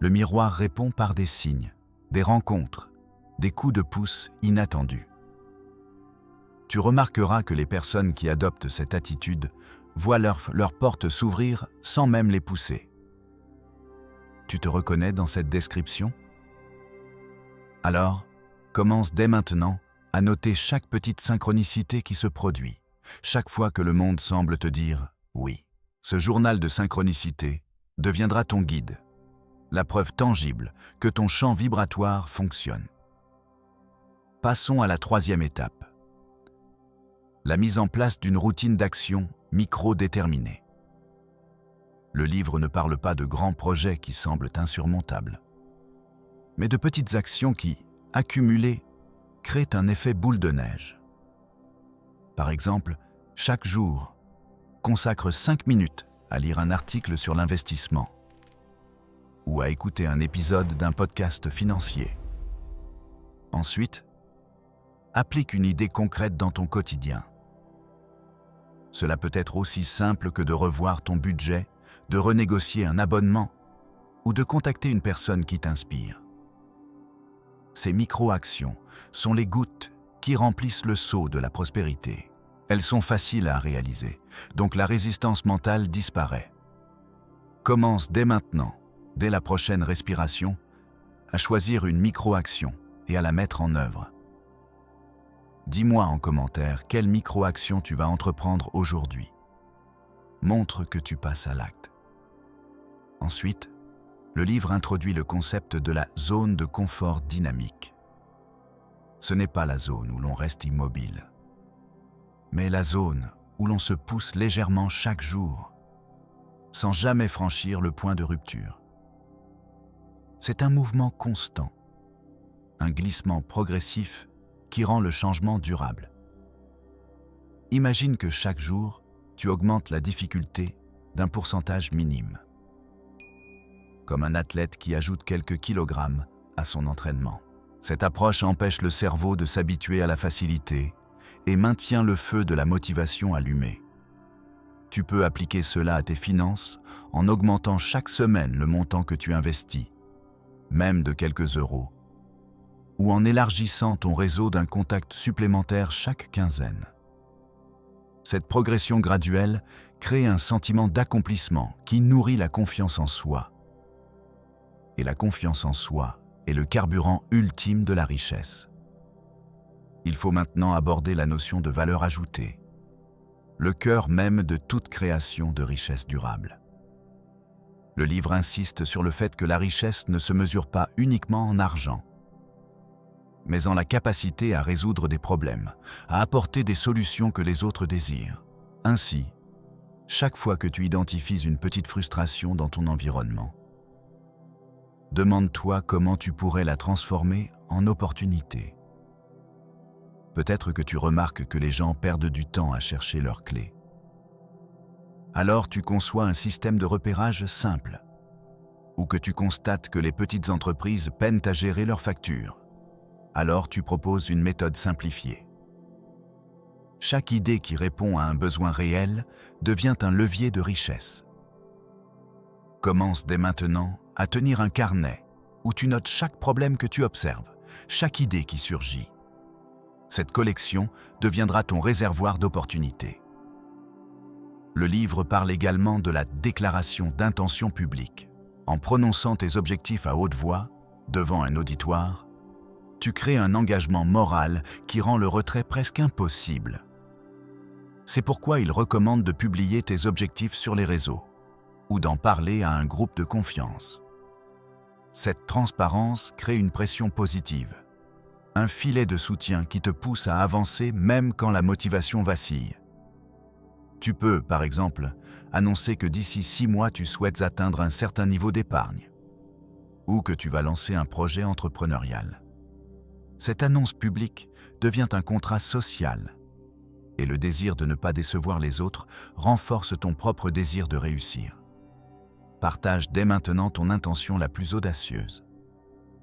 le miroir répond par des signes, des rencontres, des coups de pouce inattendus. Tu remarqueras que les personnes qui adoptent cette attitude voient leurs portes s'ouvrir sans même les pousser. Tu te reconnais dans cette description ? Alors, commence dès maintenant à noter chaque petite synchronicité qui se produit, chaque fois que le monde semble te dire « oui ». Ce journal de synchronicité deviendra ton guide, la preuve tangible que ton champ vibratoire fonctionne. Passons à la troisième étape, la mise en place d'une routine d'action micro-déterminée. Le livre ne parle pas de grands projets qui semblent insurmontables, mais de petites actions qui, accumulées, créent un effet boule de neige. Par exemple, chaque jour, consacre 5 minutes à lire un article sur l'investissement ou à écouter un épisode d'un podcast financier. Ensuite, applique une idée concrète dans ton quotidien. Cela peut être aussi simple que de revoir ton budget, de renégocier un abonnement ou de contacter une personne qui t'inspire. Ces micro-actions sont les gouttes qui remplissent le seau de la prospérité. Elles sont faciles à réaliser, donc la résistance mentale disparaît. Commence dès maintenant, dès la prochaine respiration, à choisir une micro-action et à la mettre en œuvre. Dis-moi en commentaire quelle micro-action tu vas entreprendre aujourd'hui. Montre que tu passes à l'acte. Ensuite, le livre introduit le concept de la zone de confort dynamique. Ce n'est pas la zone où l'on reste immobile, mais la zone où l'on se pousse légèrement chaque jour, sans jamais franchir le point de rupture. C'est un mouvement constant, un glissement progressif qui rend le changement durable. Imagine que chaque jour, tu augmentes la difficulté d'un pourcentage minime, comme un athlète qui ajoute quelques kilogrammes à son entraînement. Cette approche empêche le cerveau de s'habituer à la facilité et maintient le feu de la motivation allumé. Tu peux appliquer cela à tes finances en augmentant chaque semaine le montant que tu investis, même de quelques euros, ou en élargissant ton réseau d'un contact supplémentaire chaque quinzaine. Cette progression graduelle crée un sentiment d'accomplissement qui nourrit la confiance en soi. Et la confiance en soi est le carburant ultime de la richesse. Il faut maintenant aborder la notion de valeur ajoutée, le cœur même de toute création de richesse durable. Le livre insiste sur le fait que la richesse ne se mesure pas uniquement en argent, mais en la capacité à résoudre des problèmes, à apporter des solutions que les autres désirent. Ainsi, chaque fois que tu identifies une petite frustration dans ton environnement, demande-toi comment tu pourrais la transformer en opportunité. Peut-être que tu remarques que les gens perdent du temps à chercher leurs clés. Alors tu conçois un système de repérage simple, ou que tu constates que les petites entreprises peinent à gérer leurs factures. Alors tu proposes une méthode simplifiée. Chaque idée qui répond à un besoin réel devient un levier de richesse. Commence dès maintenant à tenir un carnet où tu notes chaque problème que tu observes, chaque idée qui surgit. Cette collection deviendra ton réservoir d'opportunités. Le livre parle également de la déclaration d'intention publique. En prononçant tes objectifs à haute voix, devant un auditoire, tu crées un engagement moral qui rend le retrait presque impossible. C'est pourquoi il recommande de publier tes objectifs sur les réseaux ou d'en parler à un groupe de confiance. Cette transparence crée une pression positive, un filet de soutien qui te pousse à avancer même quand la motivation vacille. Tu peux, par exemple, annoncer que d'ici 6 mois tu souhaites atteindre un certain niveau d'épargne ou que tu vas lancer un projet entrepreneurial. Cette annonce publique devient un contrat social et le désir de ne pas décevoir les autres renforce ton propre désir de réussir. Partage dès maintenant ton intention la plus audacieuse.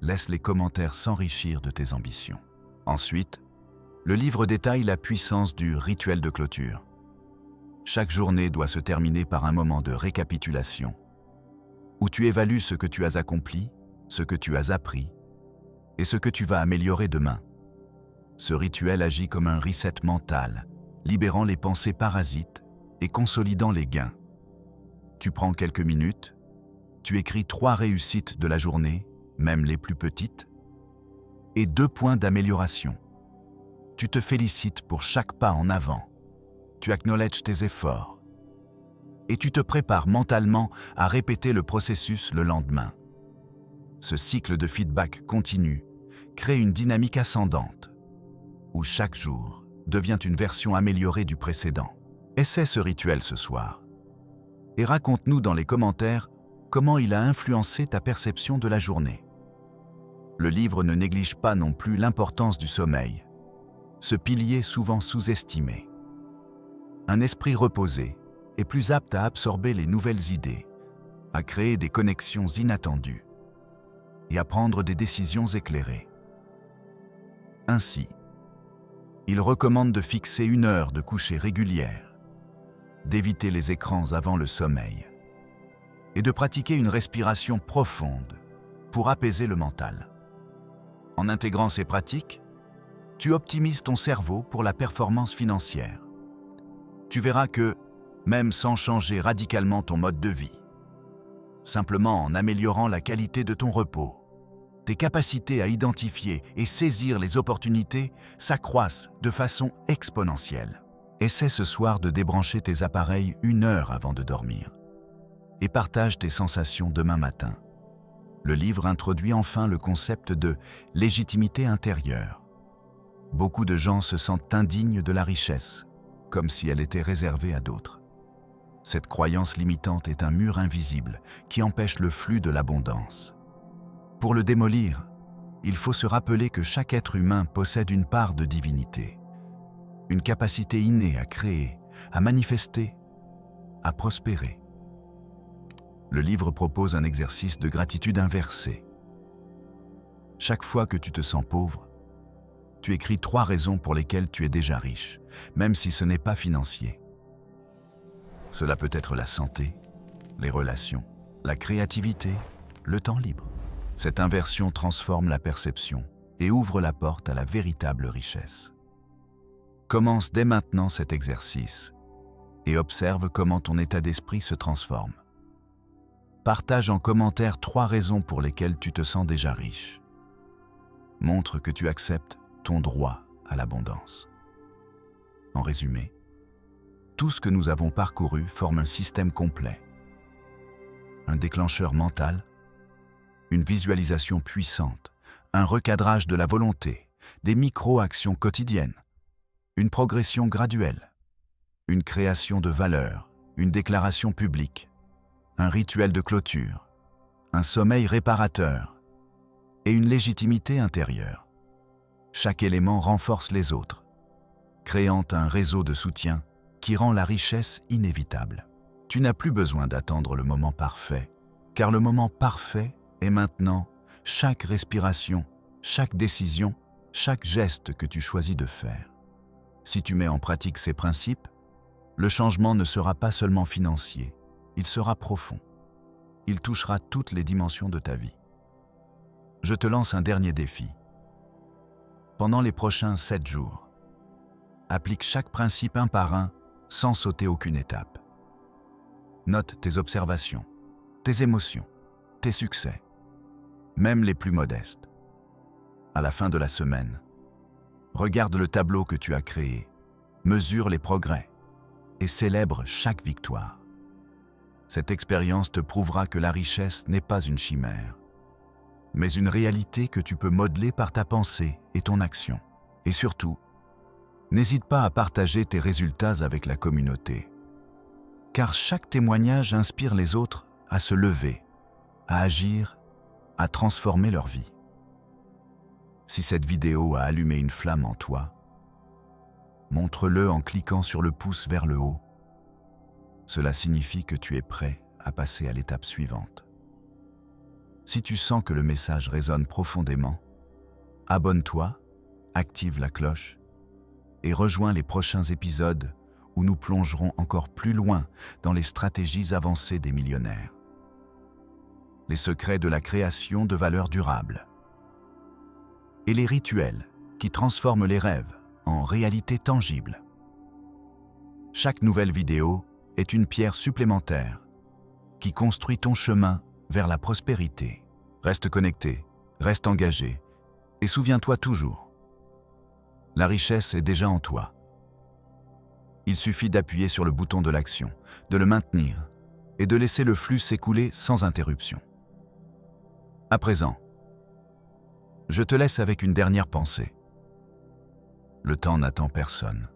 Laisse les commentaires s'enrichir de tes ambitions. Ensuite, le livre détaille la puissance du rituel de clôture. Chaque journée doit se terminer par un moment de récapitulation, où tu évalues ce que tu as accompli, ce que tu as appris et ce que tu vas améliorer demain. Ce rituel agit comme un reset mental, libérant les pensées parasites et consolidant les gains. Tu prends quelques minutes, tu écris 3 réussites de la journée, même les plus petites, et 2 points d'amélioration. Tu te félicites pour chaque pas en avant, tu acknowledges tes efforts, et tu te prépares mentalement à répéter le processus le lendemain. Ce cycle de feedback continu crée une dynamique ascendante, où chaque jour devient une version améliorée du précédent. Essaie ce rituel ce soir, et raconte-nous dans les commentaires comment il a influencé ta perception de la journée. Le livre ne néglige pas non plus l'importance du sommeil, ce pilier souvent sous-estimé. Un esprit reposé est plus apte à absorber les nouvelles idées, à créer des connexions inattendues et à prendre des décisions éclairées. Ainsi, il recommande de fixer 1 heure de coucher régulière, d'éviter les écrans avant le sommeil et de pratiquer une respiration profonde pour apaiser le mental. En intégrant ces pratiques, tu optimises ton cerveau pour la performance financière. Tu verras que, même sans changer radicalement ton mode de vie, simplement en améliorant la qualité de ton repos, tes capacités à identifier et saisir les opportunités s'accroissent de façon exponentielle. Essaie ce soir de débrancher tes appareils 1 heure avant de dormir et partage tes sensations demain matin. Le livre introduit enfin le concept de légitimité intérieure. Beaucoup de gens se sentent indignes de la richesse, comme si elle était réservée à d'autres. Cette croyance limitante est un mur invisible qui empêche le flux de l'abondance. Pour le démolir, il faut se rappeler que chaque être humain possède une part de divinité, une capacité innée à créer, à manifester, à prospérer. Le livre propose un exercice de gratitude inversé. Chaque fois que tu te sens pauvre, tu écris 3 raisons pour lesquelles tu es déjà riche, même si ce n'est pas financier. Cela peut être la santé, les relations, la créativité, le temps libre. Cette inversion transforme la perception et ouvre la porte à la véritable richesse. Commence dès maintenant cet exercice et observe comment ton état d'esprit se transforme. Partage en commentaire 3 raisons pour lesquelles tu te sens déjà riche. Montre que tu acceptes ton droit à l'abondance. En résumé, tout ce que nous avons parcouru forme un système complet. Un déclencheur mental, une visualisation puissante, un recadrage de la volonté, des micro-actions quotidiennes, une progression graduelle, une création de valeur, une déclaration publique, un rituel de clôture, un sommeil réparateur et une légitimité intérieure. Chaque élément renforce les autres, créant un réseau de soutien qui rend la richesse inévitable. Tu n'as plus besoin d'attendre le moment parfait, car le moment parfait est maintenant chaque respiration, chaque décision, chaque geste que tu choisis de faire. Si tu mets en pratique ces principes, le changement ne sera pas seulement financier, il sera profond. Il touchera toutes les dimensions de ta vie. Je te lance un dernier défi. Pendant les prochains 7 jours, applique chaque principe un par un sans sauter aucune étape. Note tes observations, tes émotions, tes succès, même les plus modestes. À la fin de la semaine, regarde le tableau que tu as créé, mesure les progrès et célèbre chaque victoire. Cette expérience te prouvera que la richesse n'est pas une chimère, mais une réalité que tu peux modeler par ta pensée et ton action. Et surtout, n'hésite pas à partager tes résultats avec la communauté, car chaque témoignage inspire les autres à se lever, à agir, à transformer leur vie. Si cette vidéo a allumé une flamme en toi, montre-le en cliquant sur le pouce vers le haut. Cela signifie que tu es prêt à passer à l'étape suivante. Si tu sens que le message résonne profondément, abonne-toi, active la cloche et rejoins les prochains épisodes où nous plongerons encore plus loin dans les stratégies avancées des millionnaires. Les secrets de la création de valeur durable et les rituels qui transforment les rêves en réalité tangible. Chaque nouvelle vidéo est une pierre supplémentaire qui construit ton chemin vers la prospérité. Reste connecté, reste engagé et souviens-toi toujours, la richesse est déjà en toi. Il suffit d'appuyer sur le bouton de l'action, de le maintenir et de laisser le flux s'écouler sans interruption. À présent, je te laisse avec une dernière pensée. Le temps n'attend personne,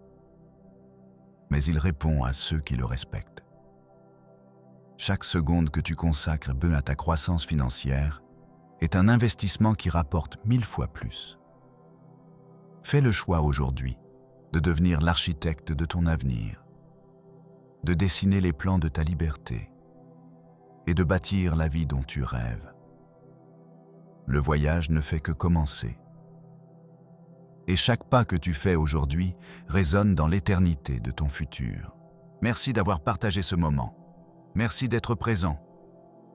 mais il répond à ceux qui le respectent. Chaque seconde que tu consacres à ta croissance financière est un investissement qui rapporte 1000 fois plus. Fais le choix aujourd'hui de devenir l'architecte de ton avenir, de dessiner les plans de ta liberté et de bâtir la vie dont tu rêves. Le voyage ne fait que commencer. Et chaque pas que tu fais aujourd'hui résonne dans l'éternité de ton futur. Merci d'avoir partagé ce moment. Merci d'être présent.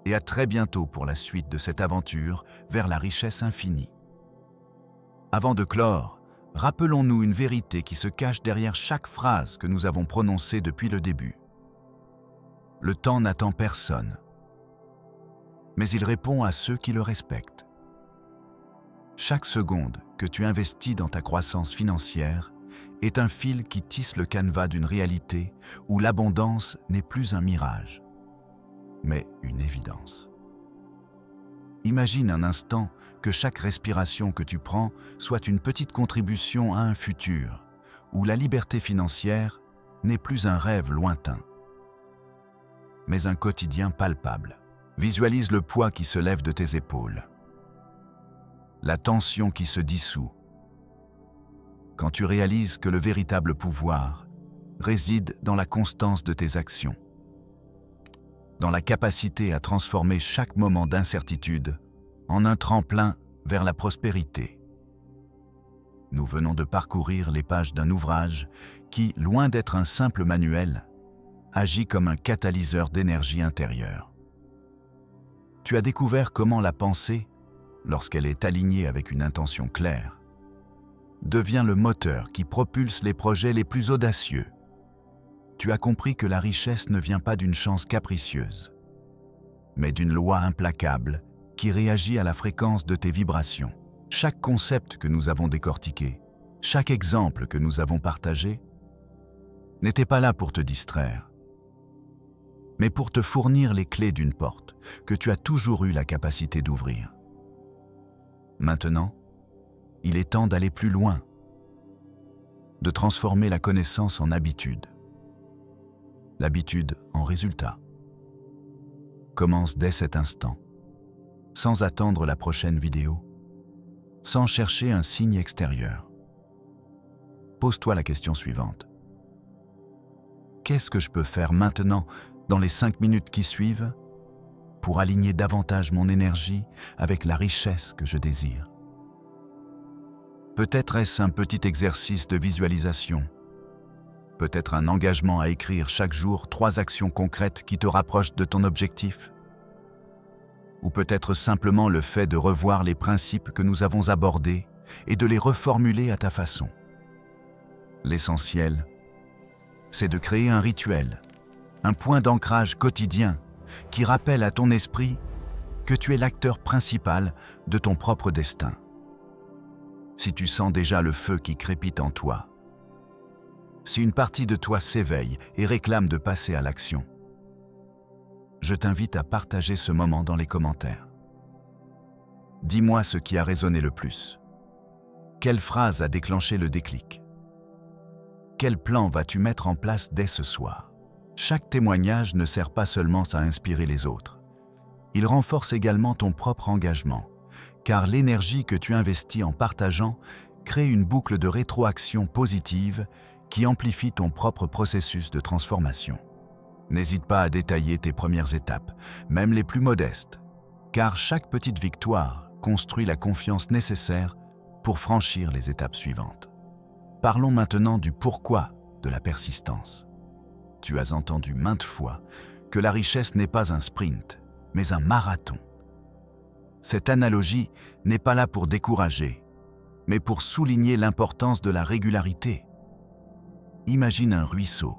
Et à très bientôt pour la suite de cette aventure vers la richesse infinie. Avant de clore, rappelons-nous une vérité qui se cache derrière chaque phrase que nous avons prononcée depuis le début. Le temps n'attend personne, mais il répond à ceux qui le respectent. Chaque seconde que tu investis dans ta croissance financière est un fil qui tisse le canevas d'une réalité où l'abondance n'est plus un mirage, mais une évidence. Imagine un instant que chaque respiration que tu prends soit une petite contribution à un futur où la liberté financière n'est plus un rêve lointain, mais un quotidien palpable. Visualise le poids qui se lève de tes épaules. la tension qui se dissout. Quand tu réalises que le véritable pouvoir réside dans la constance de tes actions, dans la capacité à transformer chaque moment d'incertitude en un tremplin vers la prospérité. Nous venons de parcourir les pages d'un ouvrage qui, loin d'être un simple manuel, agit comme un catalyseur d'énergie intérieure. Tu as découvert comment la pensée, lorsqu'elle est alignée avec une intention claire, devient le moteur qui propulse les projets les plus audacieux. Tu as compris que la richesse ne vient pas d'une chance capricieuse, mais d'une loi implacable qui réagit à la fréquence de tes vibrations. Chaque concept que nous avons décortiqué, chaque exemple que nous avons partagé, n'était pas là pour te distraire, mais pour te fournir les clés d'une porte que tu as toujours eu la capacité d'ouvrir. Maintenant, il est temps d'aller plus loin, de transformer la connaissance en habitude, l'habitude en résultat. Commence dès cet instant, sans attendre la prochaine vidéo, sans chercher un signe extérieur. Pose-toi la question suivante. Qu'est-ce que je peux faire maintenant, dans les 5 minutes qui suivent, pour aligner davantage mon énergie avec la richesse que je désire? Peut-être est-ce un petit exercice de visualisation, peut-être un engagement à écrire chaque jour 3 actions concrètes qui te rapprochent de ton objectif, ou peut-être simplement le fait de revoir les principes que nous avons abordés et de les reformuler à ta façon. L'essentiel, c'est de créer un rituel, un point d'ancrage quotidien qui rappelle à ton esprit que tu es l'acteur principal de ton propre destin. Si tu sens déjà le feu qui crépite en toi, si une partie de toi s'éveille et réclame de passer à l'action, je t'invite à partager ce moment dans les commentaires. Dis-moi ce qui a résonné le plus. Quelle phrase a déclenché le déclic? Quel plan vas-tu mettre en place dès ce soir? Chaque témoignage ne sert pas seulement à inspirer les autres. Il renforce également ton propre engagement, car l'énergie que tu investis en partageant crée une boucle de rétroaction positive qui amplifie ton propre processus de transformation. N'hésite pas à détailler tes premières étapes, même les plus modestes, car chaque petite victoire construit la confiance nécessaire pour franchir les étapes suivantes. Parlons maintenant du pourquoi de la persistance. Tu as entendu maintes fois que la richesse n'est pas un sprint, mais un marathon. Cette analogie n'est pas là pour décourager, mais pour souligner l'importance de la régularité. Imagine un ruisseau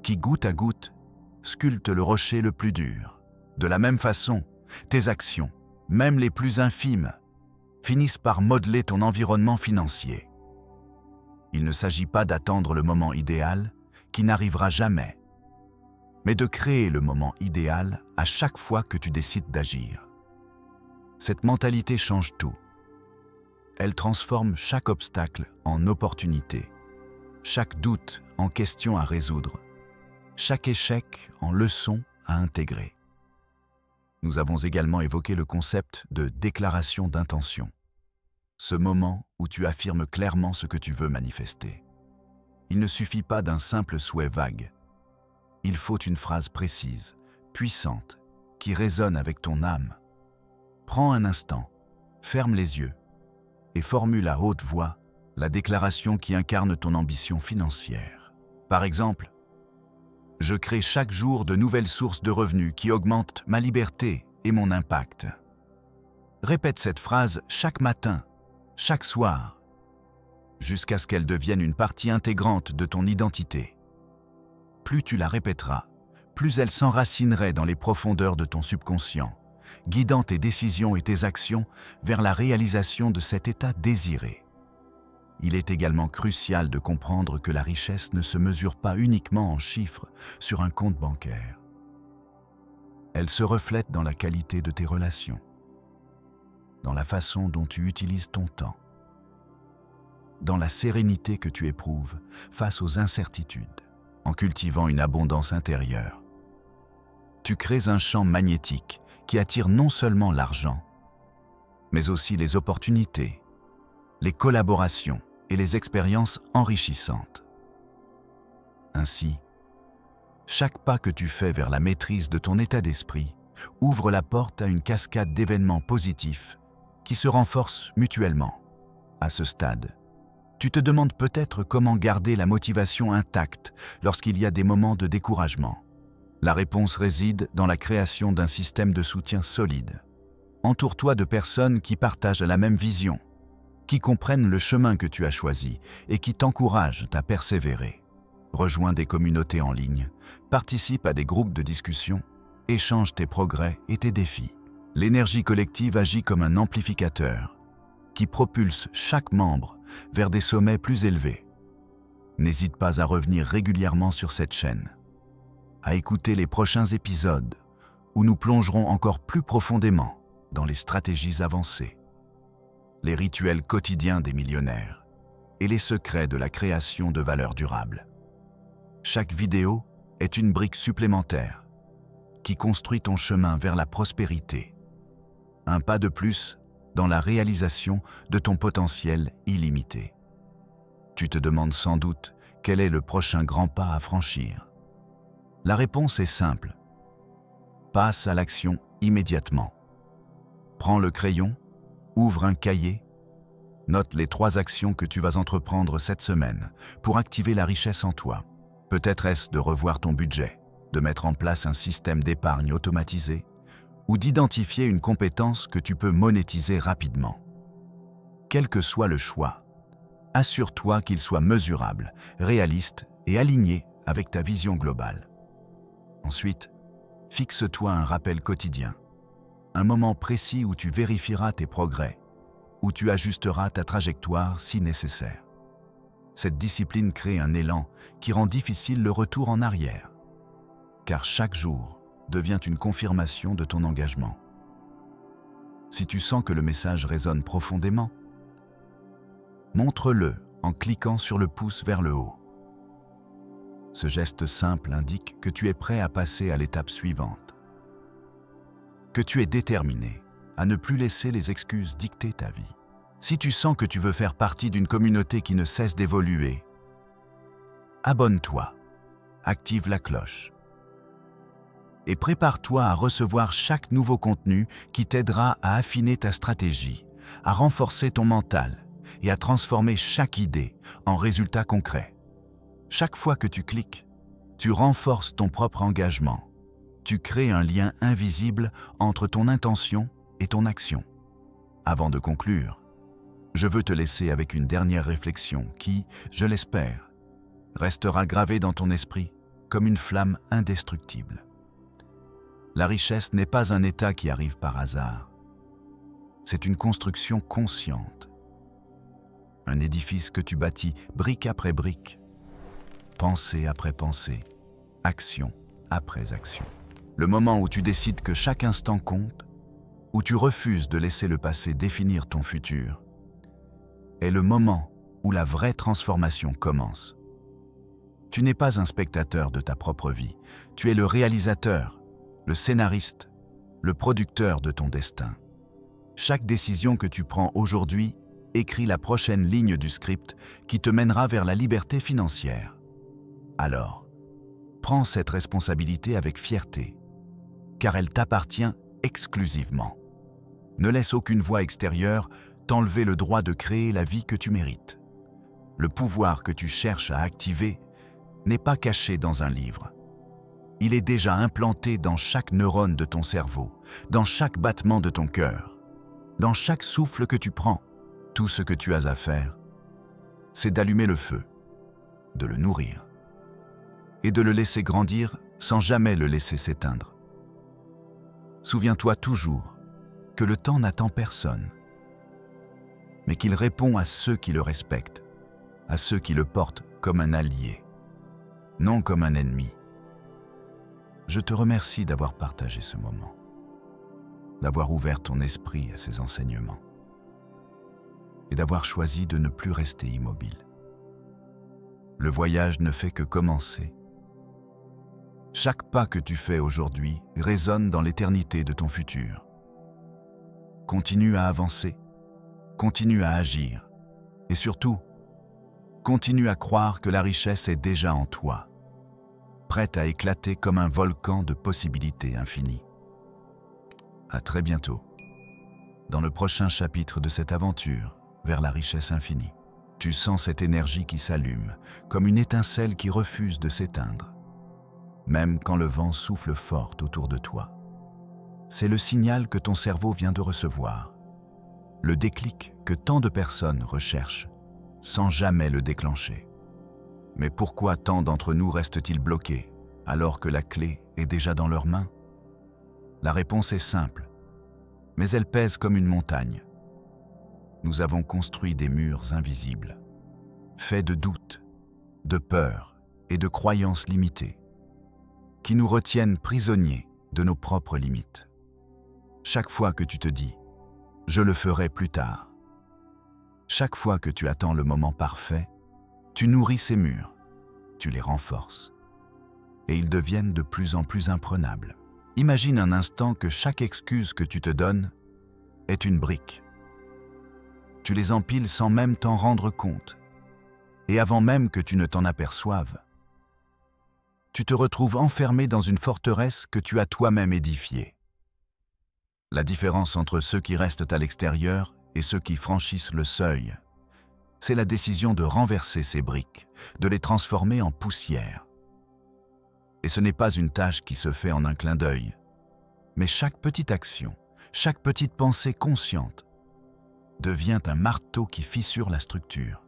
qui, goutte à goutte, sculpte le rocher le plus dur. De la même façon, tes actions, même les plus infimes, finissent par modeler ton environnement financier. Il ne s'agit pas d'attendre le moment idéal, qui n'arrivera jamais, mais de créer le moment idéal à chaque fois que tu décides d'agir. Cette mentalité change tout. Elle transforme chaque obstacle en opportunité, chaque doute en question à résoudre, chaque échec en leçon à intégrer. Nous avons également évoqué le concept de déclaration d'intention, ce moment où tu affirmes clairement ce que tu veux manifester. Il ne suffit pas d'un simple souhait vague. Il faut une phrase précise, puissante, qui résonne avec ton âme. Prends un instant, ferme les yeux et formule à haute voix la déclaration qui incarne ton ambition financière. Par exemple, je crée chaque jour de nouvelles sources de revenus qui augmentent ma liberté et mon impact. Répète cette phrase chaque matin, chaque soir, jusqu'à ce qu'elle devienne une partie intégrante de ton identité. Plus tu la répéteras, plus elle s'enracinerait dans les profondeurs de ton subconscient, guidant tes décisions et tes actions vers la réalisation de cet état désiré. Il est également crucial de comprendre que la richesse ne se mesure pas uniquement en chiffres sur un compte bancaire. Elle se reflète dans la qualité de tes relations, dans la façon dont tu utilises ton temps, dans la sérénité que tu éprouves face aux incertitudes. En cultivant une abondance intérieure, tu crées un champ magnétique qui attire non seulement l'argent, mais aussi les opportunités, les collaborations et les expériences enrichissantes. Ainsi, chaque pas que tu fais vers la maîtrise de ton état d'esprit ouvre la porte à une cascade d'événements positifs qui se renforcent mutuellement. À ce stade, tu te demandes peut-être comment garder la motivation intacte lorsqu'il y a des moments de découragement. La réponse réside dans la création d'un système de soutien solide. Entoure-toi de personnes qui partagent la même vision, qui comprennent le chemin que tu as choisi et qui t'encouragent à persévérer. Rejoins des communautés en ligne, participe à des groupes de discussion, échange tes progrès et tes défis. L'énergie collective agit comme un amplificateur qui propulse chaque membre vers des sommets plus élevés. N'hésite pas à revenir régulièrement sur cette chaîne, à écouter les prochains épisodes où nous plongerons encore plus profondément dans les stratégies avancées, les rituels quotidiens des millionnaires et les secrets de la création de valeur durable. Chaque vidéo est une brique supplémentaire qui construit ton chemin vers la prospérité. Un pas de plus dans la réalisation de ton potentiel illimité. Tu te demandes sans doute quel est le prochain grand pas à franchir. La réponse est simple. Passe à l'action immédiatement. Prends le crayon, ouvre un cahier, note les 3 actions que tu vas entreprendre cette semaine pour activer la richesse en toi. Peut-être est-ce de revoir ton budget, de mettre en place un système d'épargne automatisé ou d'identifier une compétence que tu peux monétiser rapidement. Quel que soit le choix, assure-toi qu'il soit mesurable, réaliste et aligné avec ta vision globale. Ensuite, fixe-toi un rappel quotidien, un moment précis où tu vérifieras tes progrès, où tu ajusteras ta trajectoire si nécessaire. Cette discipline crée un élan qui rend difficile le retour en arrière, car chaque jour devient une confirmation de ton engagement. Si tu sens que le message résonne profondément, montre-le en cliquant sur le pouce vers le haut. Ce geste simple indique que tu es prêt à passer à l'étape suivante, que tu es déterminé à ne plus laisser les excuses dicter ta vie. Si tu sens que tu veux faire partie d'une communauté qui ne cesse d'évoluer, abonne-toi, active la cloche et prépare-toi à recevoir chaque nouveau contenu qui t'aidera à affiner ta stratégie, à renforcer ton mental et à transformer chaque idée en résultat concret. Chaque fois que tu cliques, tu renforces ton propre engagement. Tu crées un lien invisible entre ton intention et ton action. Avant de conclure, je veux te laisser avec une dernière réflexion qui, je l'espère, restera gravée dans ton esprit comme une flamme indestructible. La richesse n'est pas un état qui arrive par hasard. C'est une construction consciente. Un édifice que tu bâtis brique après brique, pensée après pensée, action après action. Le moment où tu décides que chaque instant compte, où tu refuses de laisser le passé définir ton futur, est le moment où la vraie transformation commence. Tu n'es pas un spectateur de ta propre vie, tu es le réalisateur, le scénariste, le producteur de ton destin. Chaque décision que tu prends aujourd'hui écrit la prochaine ligne du script qui te mènera vers la liberté financière. Alors, prends cette responsabilité avec fierté, car elle t'appartient exclusivement. Ne laisse aucune voix extérieure t'enlever le droit de créer la vie que tu mérites. Le pouvoir que tu cherches à activer n'est pas caché dans un livre. Il est déjà implanté dans chaque neurone de ton cerveau, dans chaque battement de ton cœur, dans chaque souffle que tu prends. Tout ce que tu as à faire, c'est d'allumer le feu, de le nourrir et de le laisser grandir sans jamais le laisser s'éteindre. Souviens-toi toujours que le temps n'attend personne, mais qu'il répond à ceux qui le respectent, à ceux qui le portent comme un allié, non comme un ennemi. Je te remercie d'avoir partagé ce moment, d'avoir ouvert ton esprit à ces enseignements et d'avoir choisi de ne plus rester immobile. Le voyage ne fait que commencer. Chaque pas que tu fais aujourd'hui résonne dans l'éternité de ton futur. continue à avancer, continue à agir, et surtout, continue à croire que la richesse est déjà en toi, prête à éclater comme un volcan de possibilités infinies. À très bientôt, dans le prochain chapitre de cette aventure vers la richesse infinie. Tu sens cette énergie qui s'allume, comme une étincelle qui refuse de s'éteindre, même quand le vent souffle fort autour de toi. C'est le signal que ton cerveau vient de recevoir, le déclic que tant de personnes recherchent, sans jamais le déclencher. Mais pourquoi tant d'entre nous restent-ils bloqués, alors que la clé est déjà dans leurs mains? La réponse est simple, mais elle pèse comme une montagne. Nous avons construit des murs invisibles, faits de doutes, de peurs et de croyances limitées, qui nous retiennent prisonniers de nos propres limites. Chaque fois que tu te dis « je le ferai plus tard », chaque fois que tu attends le moment parfait, tu nourris ces murs, tu les renforces, et ils deviennent de plus en plus imprenables. Imagine un instant que chaque excuse que tu te donnes est une brique. Tu les empiles sans même t'en rendre compte. Et avant même que tu ne t'en aperçoives, tu te retrouves enfermé dans une forteresse que tu as toi-même édifiée. La différence entre ceux qui restent à l'extérieur et ceux qui franchissent le seuil, c'est la décision de renverser ces briques, de les transformer en poussière. Et ce n'est pas une tâche qui se fait en un clin d'œil, mais chaque petite action, chaque petite pensée consciente, devient un marteau qui fissure la structure.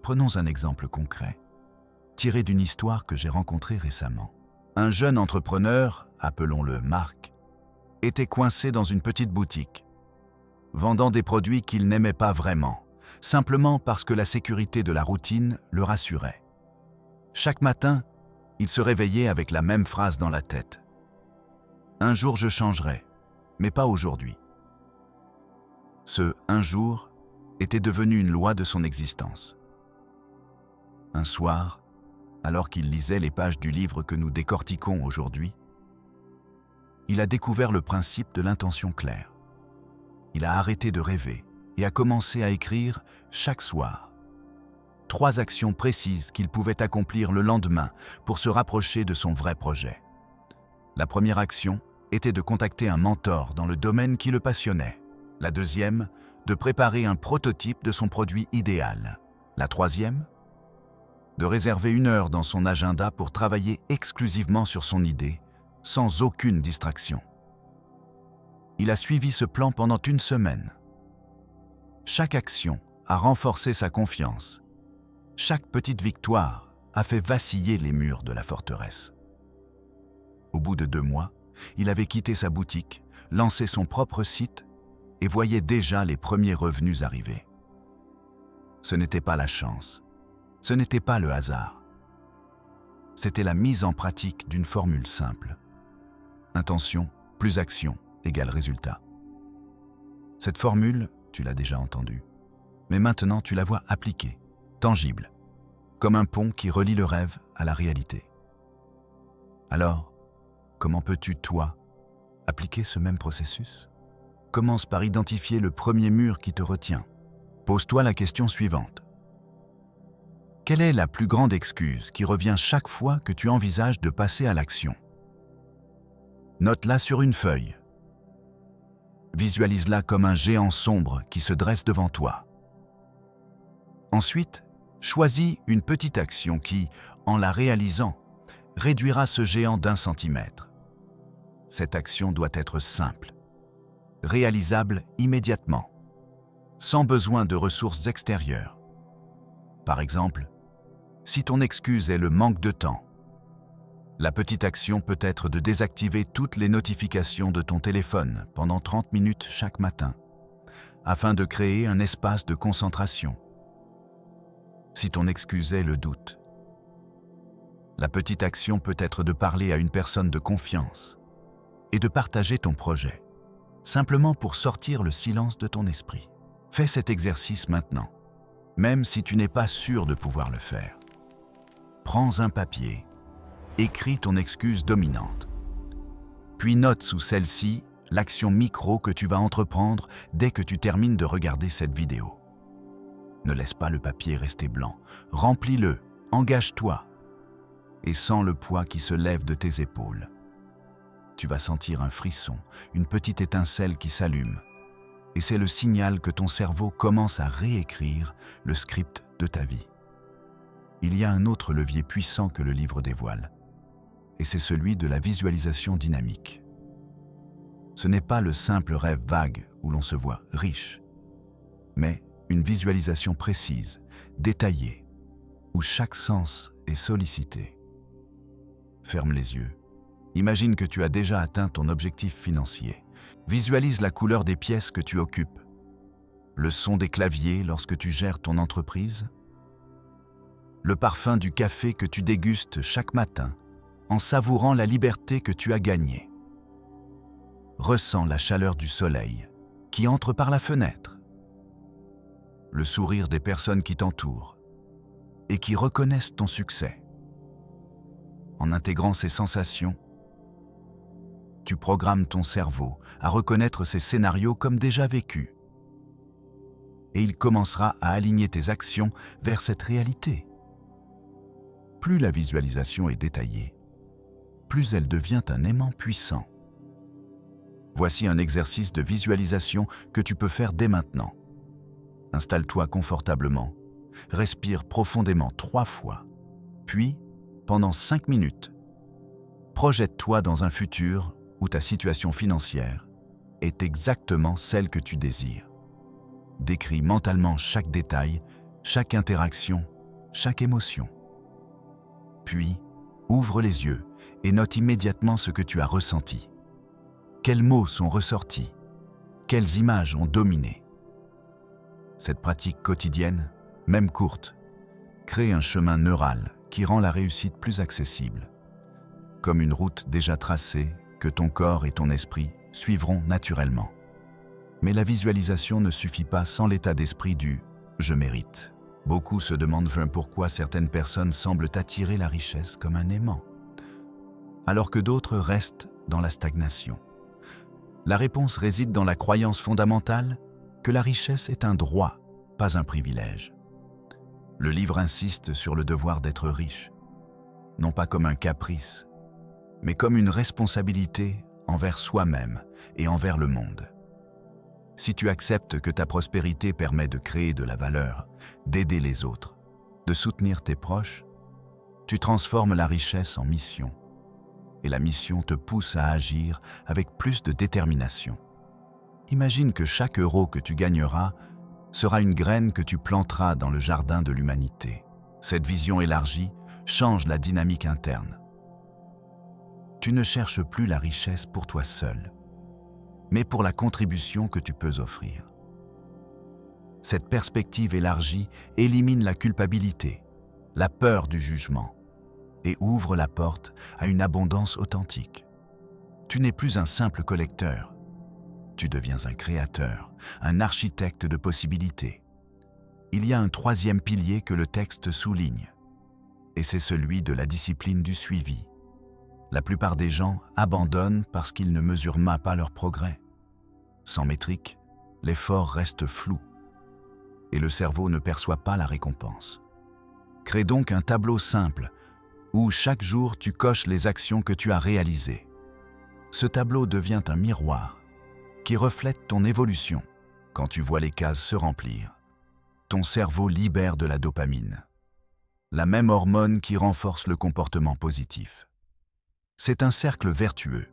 Prenons un exemple concret, tiré d'une histoire que j'ai rencontrée récemment. Un jeune entrepreneur, appelons-le Marc, était coincé dans une petite boutique, vendant des produits qu'il n'aimait pas vraiment, simplement parce que la sécurité de la routine le rassurait. Chaque matin, il se réveillait avec la même phrase dans la tête. « Un jour je changerai, mais pas aujourd'hui. » Ce « un jour » était devenu une loi de son existence. Un soir, alors qu'il lisait les pages du livre que nous décortiquons aujourd'hui, il a découvert le principe de l'intention claire. Il a arrêté de rêver et a commencé à écrire chaque soir 3 actions précises qu'il pouvait accomplir le lendemain pour se rapprocher de son vrai projet. La première action était de contacter un mentor dans le domaine qui le passionnait. La deuxième, de préparer un prototype de son produit idéal. La troisième, de réserver 1 heure dans son agenda pour travailler exclusivement sur son idée, sans aucune distraction. Il a suivi ce plan pendant 1 semaine. Chaque action a renforcé sa confiance. Chaque petite victoire a fait vaciller les murs de la forteresse. Au bout de 2 mois, il avait quitté sa boutique, lancé son propre site et voyait déjà les premiers revenus arriver. Ce n'était pas la chance, ce n'était pas le hasard. C'était la mise en pratique d'une formule simple. Intention plus action égale résultat. Cette formule, tu l'as déjà entendue, mais maintenant tu la vois appliquée, tangible, comme un pont qui relie le rêve à la réalité. Alors, comment peux-tu, toi, appliquer ce même processus? Commence par identifier le premier mur qui te retient. Pose-toi la question suivante. Quelle est la plus grande excuse qui revient chaque fois que tu envisages de passer à l'action? Note-la sur une feuille. Visualise-la comme un géant sombre qui se dresse devant toi. Ensuite, choisis une petite action qui, en la réalisant, réduira ce géant d'1 centimètre. Cette action doit être simple, réalisable immédiatement, sans besoin de ressources extérieures. Par exemple, si ton excuse est le manque de temps, la petite action peut être de désactiver toutes les notifications de ton téléphone pendant 30 minutes chaque matin, afin de créer un espace de concentration. Si ton excuse est le doute, la petite action peut être de parler à une personne de confiance et de partager ton projet, simplement pour sortir le silence de ton esprit. Fais cet exercice maintenant, même si tu n'es pas sûr de pouvoir le faire. Prends un papier, écris ton excuse dominante, puis note sous celle-ci l'action micro que tu vas entreprendre dès que tu termines de regarder cette vidéo. Ne laisse pas le papier rester blanc. Remplis-le, engage-toi et sens le poids qui se lève de tes épaules. Tu vas sentir un frisson, une petite étincelle qui s'allume. Et c'est le signal que ton cerveau commence à réécrire le script de ta vie. Il y a un autre levier puissant que le livre dévoile, et c'est celui de la visualisation dynamique. Ce n'est pas le simple rêve vague où l'on se voit riche, mais une visualisation précise, détaillée, où chaque sens est sollicité. Ferme les yeux. Imagine que tu as déjà atteint ton objectif financier. Visualise la couleur des pièces que tu occupes, le son des claviers lorsque tu gères ton entreprise, le parfum du café que tu dégustes chaque matin en savourant la liberté que tu as gagnée. Ressens la chaleur du soleil qui entre par la fenêtre, le sourire des personnes qui t'entourent et qui reconnaissent ton succès. En intégrant ces sensations, tu programmes ton cerveau à reconnaître ces scénarios comme déjà vécus. Et il commencera à aligner tes actions vers cette réalité. Plus la visualisation est détaillée, plus elle devient un aimant puissant. Voici un exercice de visualisation que tu peux faire dès maintenant. Installe-toi confortablement, respire profondément 3 fois, puis, pendant 5 minutes, projette-toi dans un futur où ta situation financière est exactement celle que tu désires. Décris mentalement chaque détail, chaque interaction, chaque émotion. Puis, ouvre les yeux et note immédiatement ce que tu as ressenti. Quels mots sont ressortis? Quelles images ont dominé? Cette pratique quotidienne, même courte, crée un chemin neural qui rend la réussite plus accessible, comme une route déjà tracée que ton corps et ton esprit suivront naturellement. Mais la visualisation ne suffit pas sans l'état d'esprit du « je mérite ». Beaucoup se demandent pourquoi certaines personnes semblent attirer la richesse comme un aimant, alors que d'autres restent dans la stagnation. La réponse réside dans la croyance fondamentale que la richesse est un droit, pas un privilège. Le livre insiste sur le devoir d'être riche, non pas comme un caprice, mais comme une responsabilité envers soi-même et envers le monde. Si tu acceptes que ta prospérité permet de créer de la valeur, d'aider les autres, de soutenir tes proches, tu transformes la richesse en mission. Et la mission te pousse à agir avec plus de détermination. Imagine que chaque euro que tu gagneras sera une graine que tu planteras dans le jardin de l'humanité. Cette vision élargie change la dynamique interne. Tu ne cherches plus la richesse pour toi seul, mais pour la contribution que tu peux offrir. Cette perspective élargie élimine la culpabilité, la peur du jugement, et ouvre la porte à une abondance authentique. Tu n'es plus un simple collecteur, tu deviens un créateur, un architecte de possibilités. Il y a un troisième pilier que le texte souligne, et c'est celui de la discipline du suivi. La plupart des gens abandonnent parce qu'ils ne mesurent pas leur progrès. Sans métrique, l'effort reste flou, et le cerveau ne perçoit pas la récompense. Crée donc un tableau simple, où chaque jour tu coches les actions que tu as réalisées. Ce tableau devient un miroir qui reflète ton évolution. Quand tu vois les cases se remplir, ton cerveau libère de la dopamine, la même hormone qui renforce le comportement positif. C'est un cercle vertueux.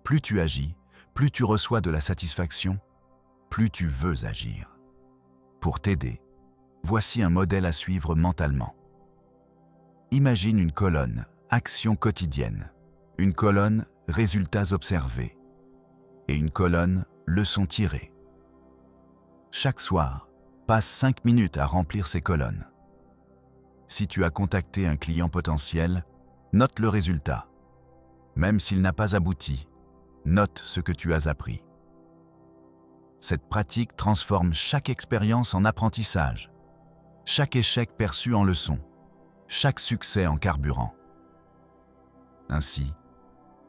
Plus tu agis, plus tu reçois de la satisfaction, plus tu veux agir. Pour t'aider, voici un modèle à suivre mentalement. Imagine une colonne « Actions quotidiennes », une colonne « Résultats observés » et une colonne « Leçons tirées ». Chaque soir, passe 5 minutes à remplir ces colonnes. Si tu as contacté un client potentiel, note le résultat. Même s'il n'a pas abouti, note ce que tu as appris. Cette pratique transforme chaque expérience en apprentissage, chaque échec perçu en leçon, chaque succès en carburant. Ainsi,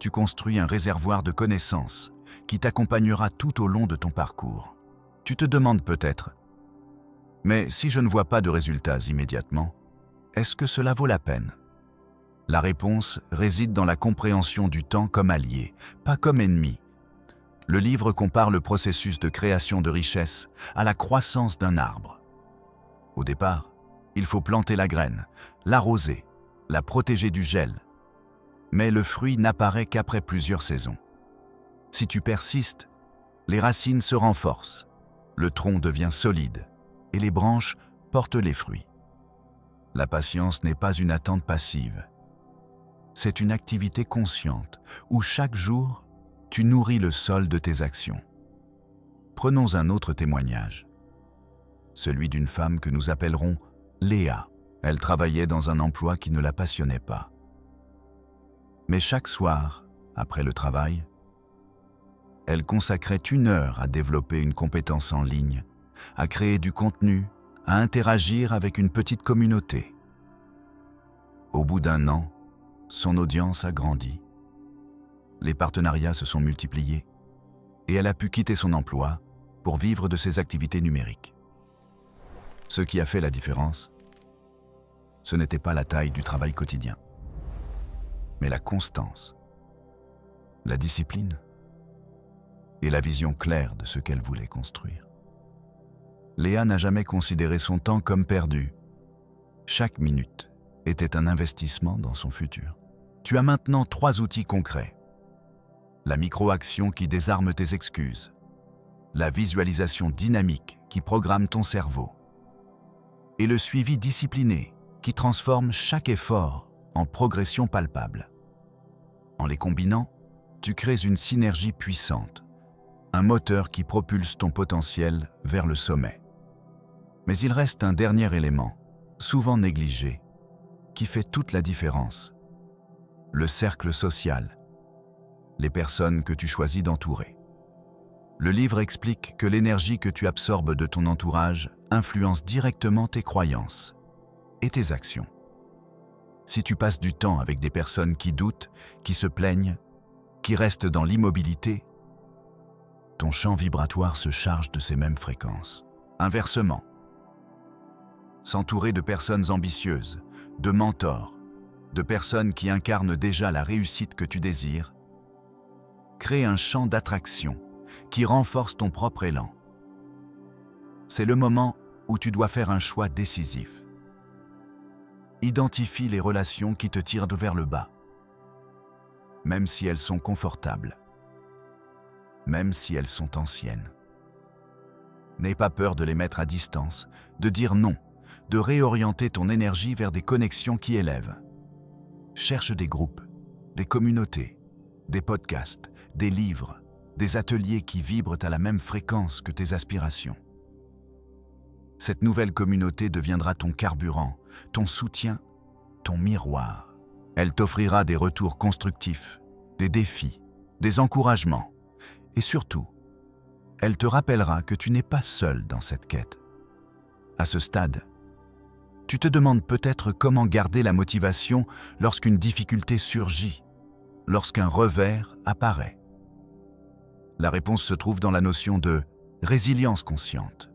tu construis un réservoir de connaissances qui t'accompagnera tout au long de ton parcours. Tu te demandes peut-être, mais si je ne vois pas de résultats immédiatement, est-ce que cela vaut la peine? La réponse réside dans la compréhension du temps comme allié, pas comme ennemi. Le livre compare le processus de création de richesse à la croissance d'un arbre. Au départ, il faut planter la graine, l'arroser, la protéger du gel. Mais le fruit n'apparaît qu'après plusieurs saisons. Si tu persistes, les racines se renforcent, le tronc devient solide et les branches portent les fruits. La patience n'est pas une attente passive. C'est une activité consciente où chaque jour, tu nourris le sol de tes actions. Prenons un autre témoignage, celui d'une femme que nous appellerons Léa. Elle travaillait dans un emploi qui ne la passionnait pas. Mais chaque soir, après le travail, elle consacrait 1 heure à développer une compétence en ligne, à créer du contenu, à interagir avec une petite communauté. Au bout d'1 an, son audience a grandi. Les partenariats se sont multipliés et elle a pu quitter son emploi pour vivre de ses activités numériques. Ce qui a fait la différence, ce n'était pas la taille du travail quotidien, mais la constance, la discipline et la vision claire de ce qu'elle voulait construire. Léa n'a jamais considéré son temps comme perdu. Chaque minute était un investissement dans son futur. Tu as maintenant 3 outils concrets. La micro-action qui désarme tes excuses, la visualisation dynamique qui programme ton cerveau, et le suivi discipliné qui transforme chaque effort en progression palpable. En les combinant, tu crées une synergie puissante, un moteur qui propulse ton potentiel vers le sommet. Mais il reste un dernier élément, souvent négligé, qui fait toute la différence. Le cercle social, les personnes que tu choisis d'entourer. Le livre explique que l'énergie que tu absorbes de ton entourage influence directement tes croyances et tes actions. Si tu passes du temps avec des personnes qui doutent, qui se plaignent, qui restent dans l'immobilité, ton champ vibratoire se charge de ces mêmes fréquences. Inversement, s'entourer de personnes ambitieuses, de mentors, de personnes qui incarnent déjà la réussite que tu désires, crée un champ d'attraction qui renforce ton propre élan. C'est le moment où tu dois faire un choix décisif. Identifie les relations qui te tirent vers le bas, même si elles sont confortables, même si elles sont anciennes. N'aie pas peur de les mettre à distance, de dire non, de réorienter ton énergie vers des connexions qui élèvent. Cherche des groupes, des communautés, des podcasts, des livres, des ateliers qui vibrent à la même fréquence que tes aspirations. Cette nouvelle communauté deviendra ton carburant, ton soutien, ton miroir. Elle t'offrira des retours constructifs, des défis, des encouragements et surtout, elle te rappellera que tu n'es pas seul dans cette quête. À ce stade, tu te demandes peut-être comment garder la motivation lorsqu'une difficulté surgit, lorsqu'un revers apparaît. La réponse se trouve dans la notion de résilience consciente.